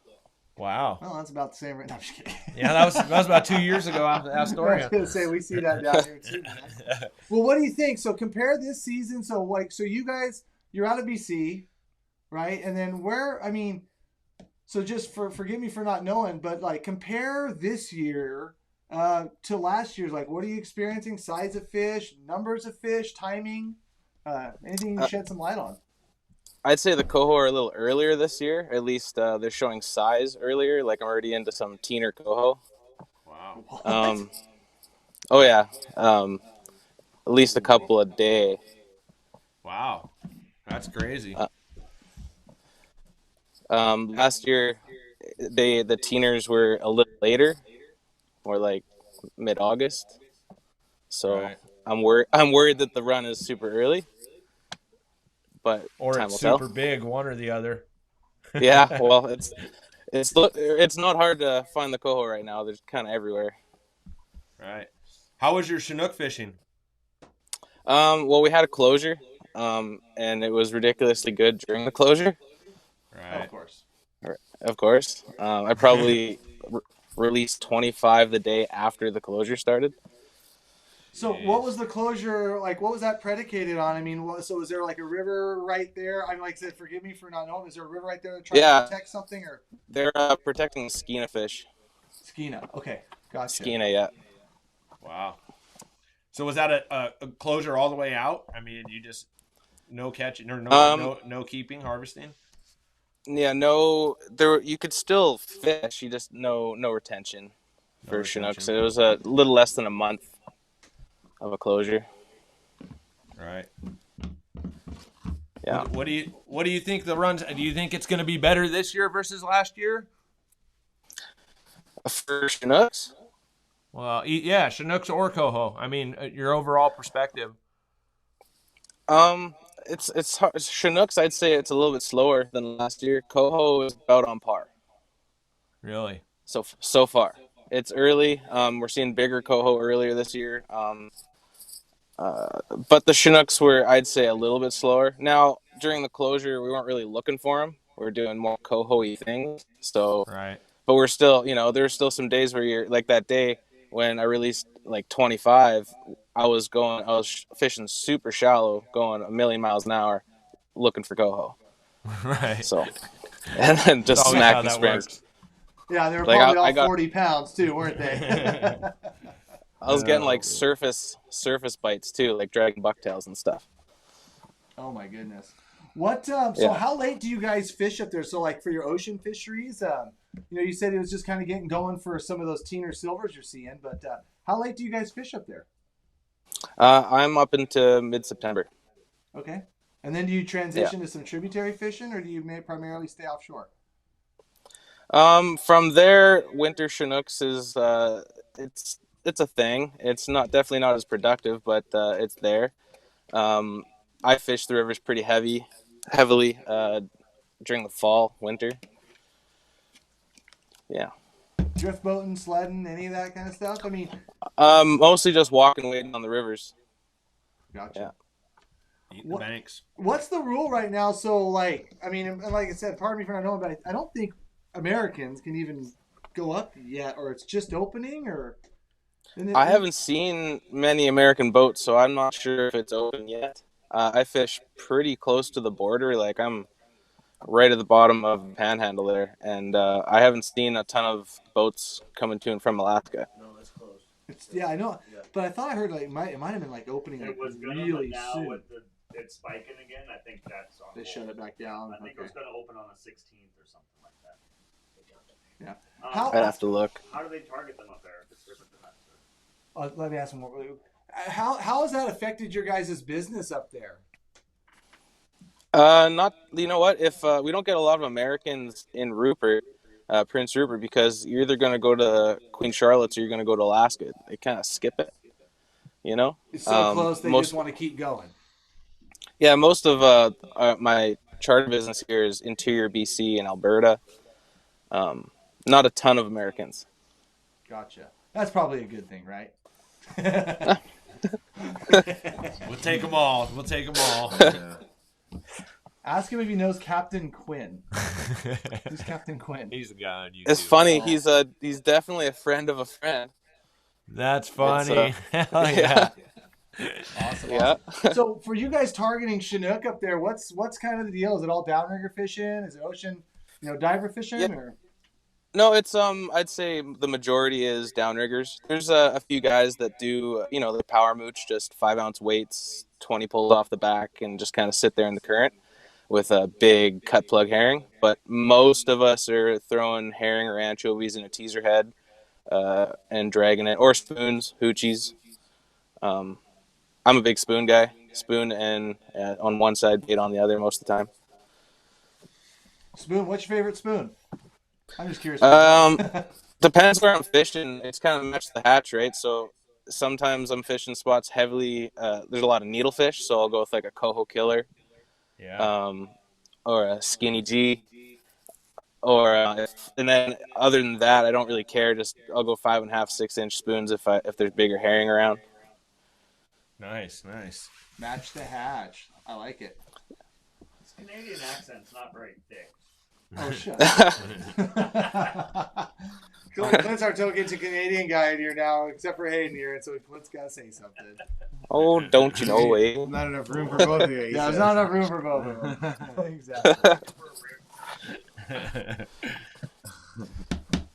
Wow. Well, that's about the same. No, I'm just kidding. Yeah, that was about 2 years ago after Astoria. I was gonna say we see that down here too. Man. Well, what do you think? So compare this season. So you guys, you're out of BC, right? And then where? I mean, so just forgive me for not knowing, but like compare this year to last year's. Like, what are you experiencing? Size of fish, numbers of fish, timing, anything you can shed some light on? I'd say the coho are a little earlier this year. At least they're showing size earlier. Like I'm already into some teener coho. Wow. Oh yeah. At least a couple a day. Wow. That's crazy. Last year, the teeners were a little later, more like mid-August. So right. I'm worried that the run is super early. But or time it's will super tell. big, one or the other. Yeah, well, it's not hard to find the coho right now. They're kind of everywhere. Right. How was your Chinook fishing? Well, we had a closure, and it was ridiculously good during the closure. Right. Oh, of course. Of course. I probably released 25 the day after the closure started. So what was the closure like? What was that predicated on? I mean, so is there like a river right there? I mean, like I said, forgive me for not knowing. Is there a river right there to try to protect something, or they're protecting skeena fish? Skeena, okay, gotcha. Skeena, yeah. Wow. So was that a closure all the way out? I mean, you just no catching or no keeping, harvesting? Yeah, no. There you could still fish. You just no retention for Chinooks. So it was a little less than a month of a closure. Right. Yeah. What do you think the runs? Do you think it's going to be better this year versus last year? For Chinooks? Well, yeah, Chinooks or coho. I mean, your overall perspective. It's hard. Chinooks, I'd say it's a little bit slower than last year. Coho is about on par. Really? So far, it's early. We're seeing bigger coho earlier this year. But the Chinooks were, I'd say, a little bit slower. Now, during the closure, we weren't really looking for them. We're doing more coho-y things. So, right. But we're still, there's still some days where you're like that day when I released like 25. I was fishing super shallow, going a million miles an hour, looking for coho. Right. So, and then just smacking springs. Yeah, they were probably all 40 pounds too, weren't they? I was getting like surface bites too, like dragging bucktails and stuff. Oh my goodness! What? So how late do you guys fish up there? So like for your ocean fisheries, you said it was just kind of getting going for some of those teener silvers you're seeing, but how late do you guys fish up there? I'm up into mid-September. Okay, and then do you transition to some tributary fishing, or do you primarily stay offshore? From there, winter Chinooks is it's a thing. It's definitely not as productive, but it's there. I fish the rivers pretty heavily during the fall, winter. Yeah. drift boating, sledding, any of that kind of stuff? I mean, Mostly just walking, wading on the rivers. gotcha. Eat the banks. What's the rule right now? So, like, I mean, and like I said, pardon me for not knowing, but I don't think Americans can even go up yet, or it's just opening, or. I haven't seen many American boats, so I'm not sure if it's open yet. I fish pretty close to the border, like I'm right at the bottom of the Panhandle there, and I haven't seen a ton of boats coming to and from Alaska. No, that's close. Yeah, I know, but I thought I heard like it might have been like opening It like was gonna, really but now soon. with it's spiking again, I think that's on. They shut it back down. I think it was going to open on the 16th or something like that. Yeah. I'd have to look. How do they target them up there if it's different than that? Let me ask one more. How has that affected your guys' business up there? Not, you know what? If we don't get a lot of Americans in Rupert, Prince Rupert, because you're either going to go to Queen Charlotte's or you're going to go to Alaska. They kind of skip it, you know? It's so close, they just want to keep going. Yeah, most of my charter business here is interior BC and Alberta. Not a ton of Americans. Gotcha. That's probably a good thing, right? We'll take them all. We'll take them all. Yeah. Ask him if he knows Captain Quinn. Who's Captain Quinn? He's the guy on YouTube. It's funny. He's definitely a friend of a friend. That's funny. Hell yeah. Awesome. Yeah. Awesome. So for you guys targeting Chinook up there, what's kind of the deal? Is it all downrigger fishing? Is it ocean, diver fishing? Yeah. Or? No, it's I'd say the majority is downriggers. There's a few guys that do the power mooch, just 5-ounce weights, 20 pulls off the back, and just kind of sit there in the current with a big cut plug herring. But most of us are throwing herring or anchovies in a teaser head and dragging it, or spoons, hoochies. I'm a big spoon guy. Spoon and on one side, bait on the other most of the time. Spoon, what's your favorite spoon? I'm just curious. Depends where I'm fishing. It's kind of match the hatch, right? So sometimes I'm fishing spots heavily. There's a lot of needlefish, so I'll go with like a coho killer. Yeah. Or a skinny G. Or and then other than that, I don't really care. Just I'll go 5.5, 6-inch spoons if there's bigger herring around. Nice. Match the hatch. I like it. This Canadian accent's not very thick. Oh, shut up. Clint's our token to Canadian guy in here now, except for Hayden here, and so Clint's got to say something. Oh, don't you know, Wade? Not enough room for both of you. Yeah, there's not enough room for both of them. Exactly.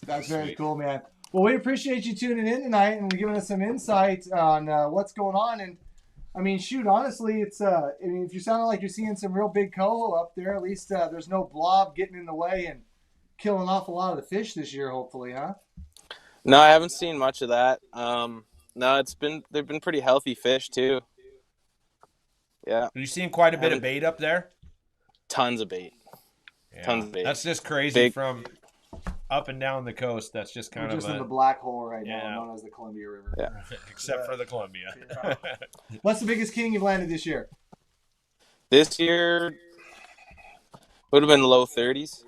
That's very cool, man. Well, we appreciate you tuning in tonight and giving us some insight on what's going on. And I mean, shoot, honestly, it's if you sound like you're seeing some real big coho up there, at least there's no blob getting in the way and killing off a lot of the fish this year, hopefully, huh? No, I haven't seen much of that. No, they've been pretty healthy fish too. Yeah. Are you seeing quite a bit of bait up there? Tons of bait. Yeah. Tons of bait. That's just crazy from up and down the coast. That's just kind We're of in the black hole right now, known as the Columbia River. Yeah. Except for the Columbia. What's the biggest king you've landed this year? This year would have been low 30s.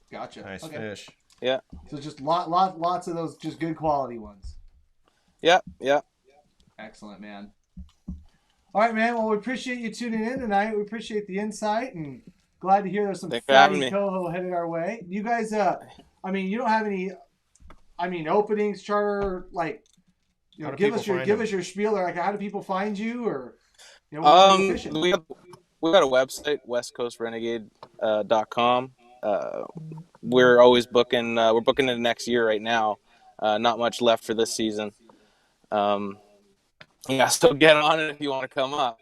Gotcha. Nice fish. Yeah. So just lots of those just good quality ones. Yeah. Excellent, man. All right, man. Well, we appreciate you tuning in tonight. We appreciate the insight and glad to hear there's some fatty coho headed our way. You guys, you don't have any, openings, charter, like, give us your spiel. Like, how do people find you, or we got a website, westcoastrenegade.com. We're always booking. We're booking into next year right now. Not much left for this season. So get on it if you want to come up.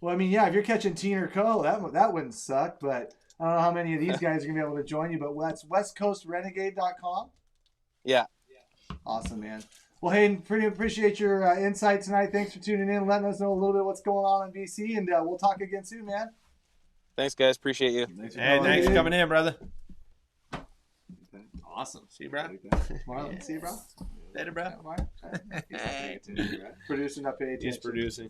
Well, if you're catching Teener coho, that wouldn't suck. But I don't know how many of these guys are gonna be able to join you. But that's westcoastrenegade.com. Yeah. Awesome, man. Well, Hayden, pretty appreciate your insight tonight. Thanks for tuning in, letting us know a little bit what's going on in BC, and we'll talk again soon, man. Thanks, guys. Appreciate you. Thanks for coming in, brother. Awesome. See you, bro. Marlon, see you, bro. Later, bro. Producing up 18. He's producing.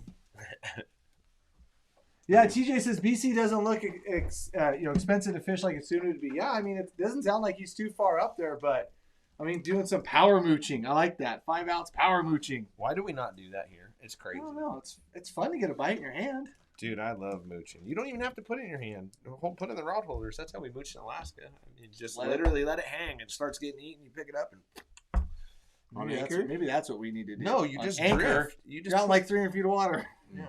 Yeah, TJ says BC doesn't look expensive to fish like it's soon to be. Yeah, I mean, it doesn't sound like he's too far up there, but I mean, doing some power mooching. I like that. 5 ounce power mooching. Why do we not do that here? It's I crazy. don't know. It's fun to get a bite in your hand. Dude, I love mooching. You don't even have to put it in your hand. Put it in the rod holders. That's how we mooch in Alaska. I mean, just literally let it hang and it starts getting eaten. You pick it up and Maybe that's what we need to do. No, you On just anchor. drift. You just You're out like 300 feet of water. Yeah.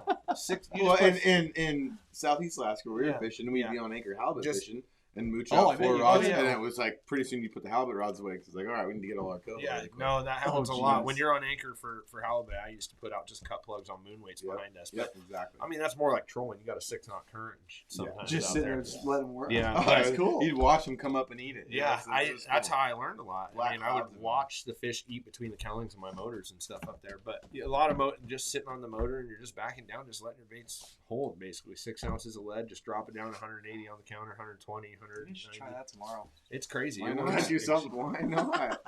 Well, in Southeast Alaska, where we were fishing, we'd be on anchor halibut fishing and mooch out 4 rods, and it was like pretty soon you put the halibut rods away because it's like, all right, we need to get all our coho. Yeah, really quick. no, that happens a lot. When you're on anchor for halibut, I used to put out just cut plugs on moon weights behind us. But exactly. I mean, that's more like trolling. You got a 6 knot current sometimes. Just out sit there. there, just let them work. Yeah, oh, that's cool. You'd watch them come up and eat it. Yeah, that's cool. how I learned a lot. Black I mean, I would cobs and- watch the fish eat between the cowlings of my motors and stuff up there. But a lot of just sitting on the motor and you're just backing down, just letting your baits hold basically. 6 ounces of lead, just drop it down 180 on the counter, 120, 100. We should try that tomorrow. It's crazy. Why not do something? Why not?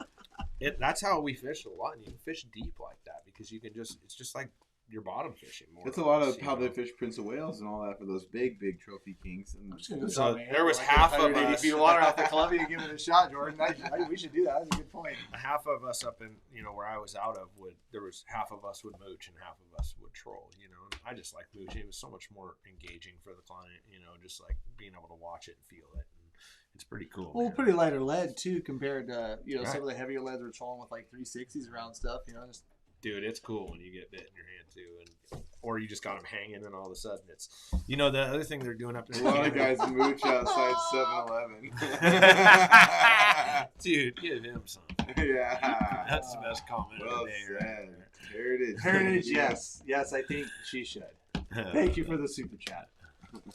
That's how we fish a lot. And you can fish deep like that because you can it's just like you're bottom fishing more. That's a lot of how they fish Prince of Wales and all that for those big trophy kings. And so there was half of 180 us. feet of water off the Columbia to give it a shot, Jordan. We should do that. That's a good point. Half of us up in where I was out of there was half of us would mooch and half of us would troll. And I just like mooching. It was so much more engaging for the client. Just like being able to watch it and feel it. And it's pretty cool. Well, man. pretty lighter lead too compared to Right. some of the heavier leads we're trolling with like 360s around stuff. Just Dude, it's cool when you get bit in your hand too, or you just got them hanging, and all of a sudden it's the other thing they're doing up there. A lot of guys mooch outside 7-Eleven. Dude, give him some. Yeah, That's the best comment well of the day. Right there. Heritage, yes, I think she should. Thank you for the super chat.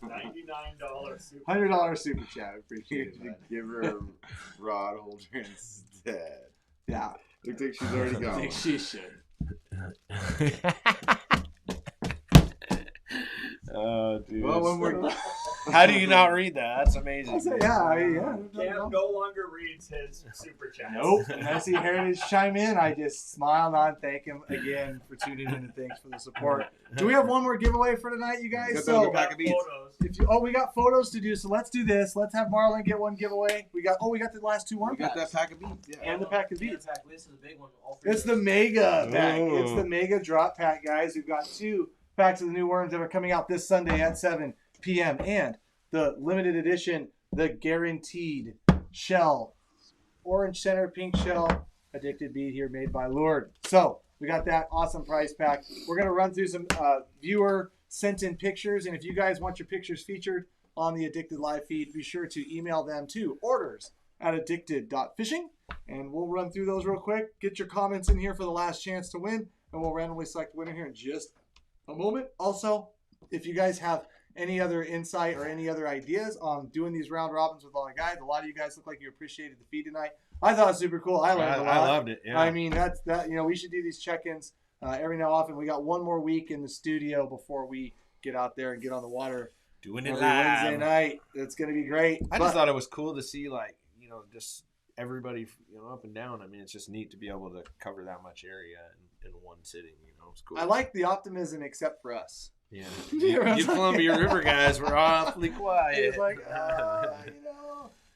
$99 super. $100 super chat. Appreciate it. Man. Give her a rod holder instead. Yeah, Looks like she's already I got think one. she should. Oh, dude. Well, when we're How do you not read that? That's amazing. I said, yeah. Cam no longer reads his super chats. Nope. When I see Heritage chime in, I just smile, nod, thank him again for tuning in, and thanks for the support. Do we have one more giveaway for tonight, you guys? Got the pack of beads. We got photos to do, so let's do this. Let's have Marlon get one giveaway. We got the last 2 We got that pack of beads. Yeah. and the pack of beads. This is a big one. All three It's of the those. mega pack. Ooh. It's the mega drop pack, guys. We've got 2 packs of the new worms that are coming out this Sunday at 7 p.m. and the limited edition, the guaranteed shell, orange center, pink shell, addicted bead here made by Lord. So we got that awesome price pack. We're gonna run through some viewer sent in pictures, and if you guys want your pictures featured on the Addicted live feed, be sure to email them to orders@addicted.fishing, and we'll run through those real quick. Get your comments in here for the last chance to win, and we'll randomly select the winner here in just a moment. Also, if you guys have any other insight or any other ideas on doing these round robins with all the guys, a lot of you guys look like you appreciated the feed tonight. I thought it was super cool. I learned a lot. I loved it. Yeah. I mean, that's that. We should do these check-ins every now and often. We got one more week in the studio before we get out there and get on the water. Doing it Every live. Wednesday night. It's going to be great. I just thought it was cool to see, just everybody, up and down. I mean, it's just neat to be able to cover that much area in one sitting. It's cool. I like the optimism, except for us. Yeah. You Columbia River guys were awfully quiet. It's like,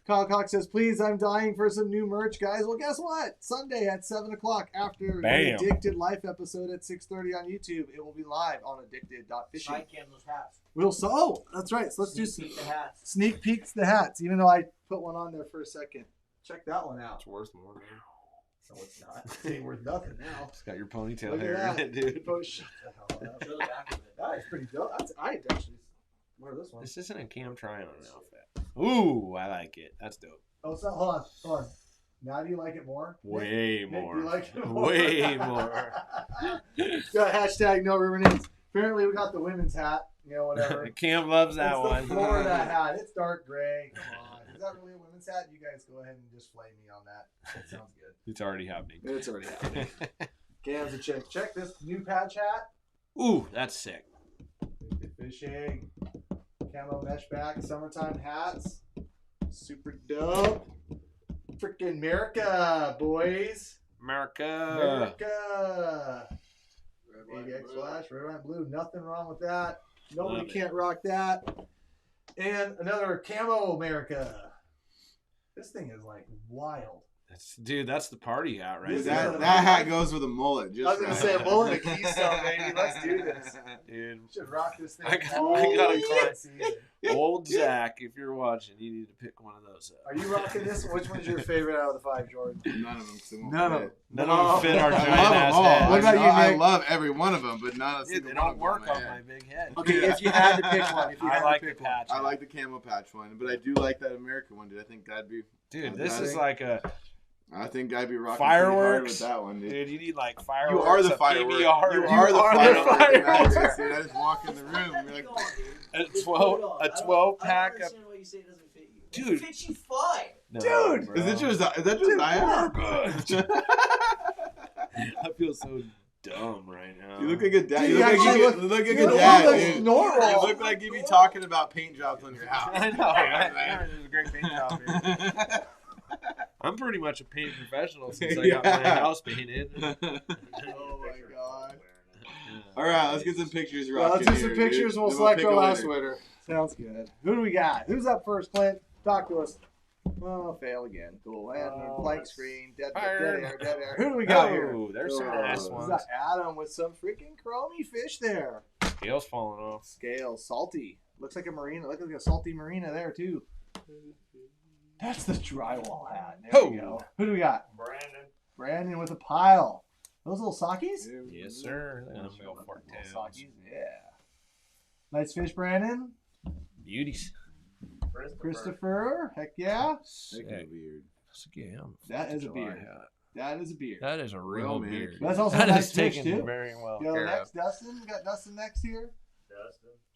Kyle Cox says, please, I'm dying for some new merch, guys. Well, guess what? Sunday at 7 o'clock after Bam. the Addicted Life episode at 6:30 on YouTube, it will be live on addicted.fishing. Mike Cam, those hats. That's right. So let's do Sneak some peek the hats. sneak peeks the hats, even though I put one on there for a second. Check that one out. It's worth more, man. So it's not. It ain't worth nothing now. It's got your ponytail Look hair at in it, that. dude. Oh, shut the hell up. Show the back of it. That's pretty dope. I'd actually wear this one. This isn't a Cam trying on an outfit. Ooh, I like it. That's dope. Oh, so hold on. Now do you like it more? Way Nick, more. do you like it more? Way more. Got hashtag no river names. Apparently we got the women's hat. Whatever. Cam loves that It's one. the Florida hat. It's dark gray. Come on. Is that really a women's hat? You guys go ahead and just flame me on that. That sounds good. It's already happening. It's already happening. Cam's a check. Check this new patch hat. Ooh, that's sick. Fishing. Camo mesh back. Summertime hats. Super dope. Freaking America, boys. America. America. ABX Flash, red, white, blue. Nothing wrong with that. Nobody Love it. can't rock that. And another Camo America. This thing is like wild. That's the party hat right This there. is That hat goes with a mullet. Just I was gonna right. say a mullet, a Keystone, baby. Let's do this. Dude, Should rock this thing. I got all a the season. old Zach, if you're watching, you need to pick one of those up. Are you rocking this? Which one's your favorite out of the 5, Jordan? None of them. 'Cause they won't None of fit. them. None of them fit our I giant love them ass all. head. What about you, I Nick? love every one of them, but not a Dude, single they one don't of work them on my my head. big head. Okay, if you had to pick one. I like the patch. I like the camo patch one, but I do like that American one, dude. I think that'd be. Dude, this I'd is like a I think I'd be rocking pretty hard fireworks. with that one, dude. Dude, you need like fireworks. You are the a firework. PBR. You are the firework. firework. Dude, I just walk in the room. You're like, A 12 pack I of. don't understand why you say it doesn't fit you. Dude. It fits you fine. No, Dude! bro. is that just I I feel so dumb right now. You look like a dad. Dude, You you look actually like you look- look like you a look dad, like dude. normal. You look like you'd be talking about paint jobs on your house. I know, right? Yeah, there's a great paint job here. I'm pretty much a paint professional since I got my Yeah. house painted. Oh my god. All right, let's get some pictures. Well, let's rocking do some here, pictures dude. and we'll Then select pick our a last winner. winner. Sounds good. Who do we got? Who's up first, Clint? Talk to us. Oh, fail again. Cool. And blank screen. Dead air. Who do we got here? Oh, there's some nice We ones. got Adam with some freaking chromy fish there. Scales falling off. Scale, salty. Looks like a marina. Looks like a salty marina there too. That's the drywall hat. There we go. Who do we got? Brandon with a pile. Those little sockies? Yes, sir. I'm gonna go for Little tails. sockies. Yeah. Nice fish, Brandon. Beauties. Christopher. Heck yeah. Sick. Weird. Yeah, That is a July beard. hat. That is a beard. That is a real Real beard. manicured. That's also That a nice is fish taken too. very well Go care of. next, Dustin. We got Dustin next here.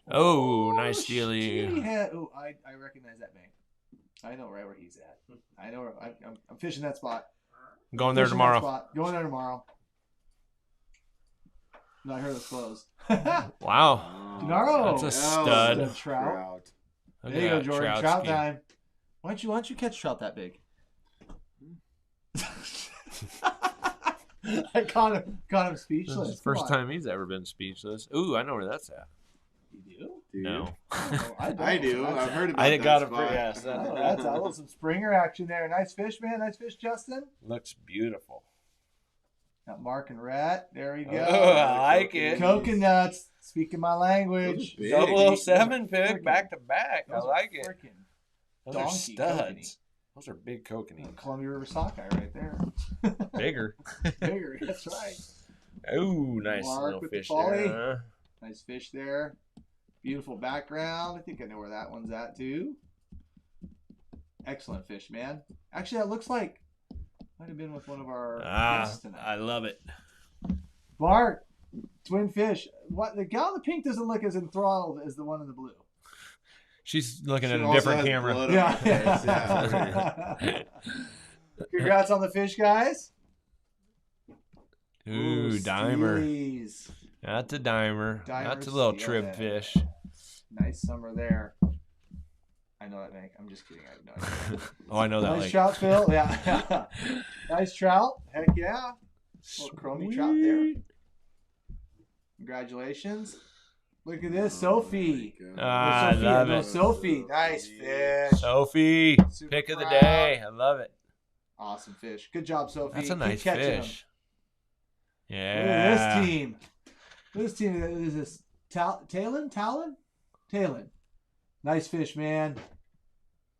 Oh, nice steely. Oh, I recognize that bank. I know right where he's at. I know. I'm fishing that spot. Going there Fishing that tomorrow. spot. Going there tomorrow. No, I heard it's closed. Wow. Gennaro. That's a stud. That's a trout. Look There you at go, that Jordan. trout Trout skin. time. Why don't you catch trout that big? I caught him speechless. This is the first time he's ever been speechless. Ooh, I know where that's at. You do? Dude. No. Oh, I do. I've heard about I that got it spot. for yes. Oh, that's a little some Springer action there. Nice fish, man. Nice fish, Justin. Looks beautiful. Got Mark and Rat. There we go. Oh, I like it. Coconuts. Speaking my language. Big. 007 pick back to back. I Those are like it. freaking Those are donkey studs. kokanee. Those are big kokanee. Columbia River sockeye right there. Bigger. Bigger. That's right. Oh, nice Mark little with the fish folly. there. Nice fish there. Beautiful background. I think I know where that one's at too. Excellent fish, man. Actually, that looks like might have been with one of our guests tonight. I love it. Mark, twin fish. What the gal in the pink doesn't look as enthralled as the one in the blue. She's looking She at a also different has camera. blood on her face, yeah. Congrats on the fish, guys. Ooh, dimer. Steelies. That's a dimer. That's a little trib steelhead. fish. Nice summer there. I know that, Nick. I'm just kidding. I have no idea. Oh, I know that. Nice Like, trout, Phil. Yeah. Nice trout. Heck yeah. Little chromey trout there. Congratulations. Look at this, Sophie. I Sophia, love no, it. Sophie. Nice fish. Sophie, Super pick of the proud. day. I love it. Awesome fish. Good job, Sophie. That's a Keep nice catching 'em. fish. Look Yeah. at this team. This team is this Talon? Nice fish, man.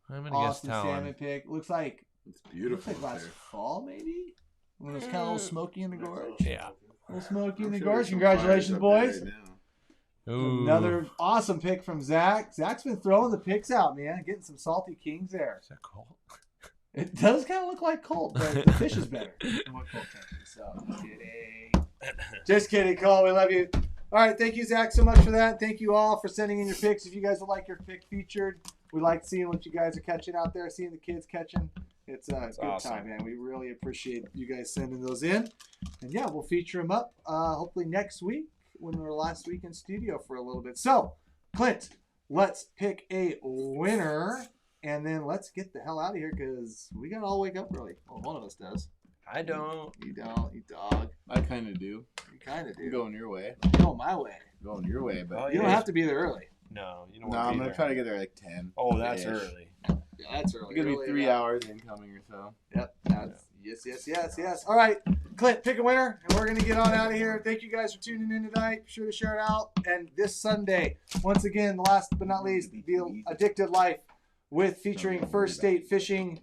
I'm gonna guess Awesome Talon. salmon pick. Looks like It's beautiful. looks like last up fall, maybe. When it was kind of a little smoky in the gorge. Yeah. A little smoky in there. the I'm sure gorge. there's some fires Congratulations, up boys. there right now. Ooh. Another awesome pick from Zach. Zach's been throwing the picks out, man. Getting some salty kings there. Is that cold? It does kind of look like Colt, but the fish is better than what Colt catches. So, just kidding. Just kidding, Cole. We love you. All right, thank you, Zach, so much for that. Thank you all for sending in your picks. If you guys would like your pick featured, we like seeing what you guys are catching out there, seeing the kids catching. It's a good awesome. time, man. We really appreciate you guys sending those in. And yeah, we'll feature them up hopefully next week when we're last week in studio for a little bit. So, Clint, let's pick a winner. And then let's get the hell out of here because we got to all wake up early. Well, one of us does. I don't. You don't, you dog. I kind of do. You kind of do. You're going your way. You're going my way. Going your way, but Oh, You don't have to be there early. No, you don't no, want to I'm be gonna there. try to get there like 10. Oh, that's ish. early. Yeah, that's early. It's gonna be Early 3 enough. hours incoming or so. Yep. Yes. All right, Clint, pick a winner, and we're going to get on out of here. Thank you guys for tuning in tonight. Be sure to share it out. And this Sunday, once again, last but not least, the Addicted Life with featuring First State Fishing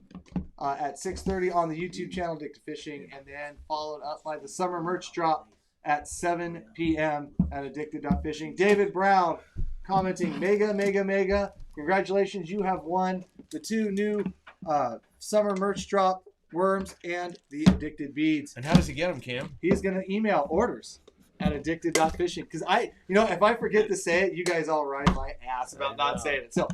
at 6:30 on the YouTube channel, Addicted Fishing, and then followed up by the summer merch drop at 7 p.m. at Addicted.Fishing. David Brown commenting, mega. Congratulations, you have won the 2 new summer merch drop worms and the Addicted beads. And how does he get them, Cam? He's going to email orders at Addicted.Fishing. Because if I forget to say it, you guys all ride my ass about not saying it. So,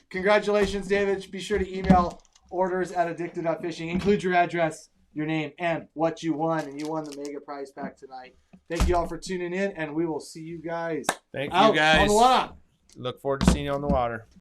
congratulations, David. Be sure to email orders at Addicted.Fishing. Include your address, your name, and what you won. And you won the mega prize pack tonight. Thank you all for tuning in, and we will see you guys Thank out you guys. on the water. Look forward to seeing you on the water.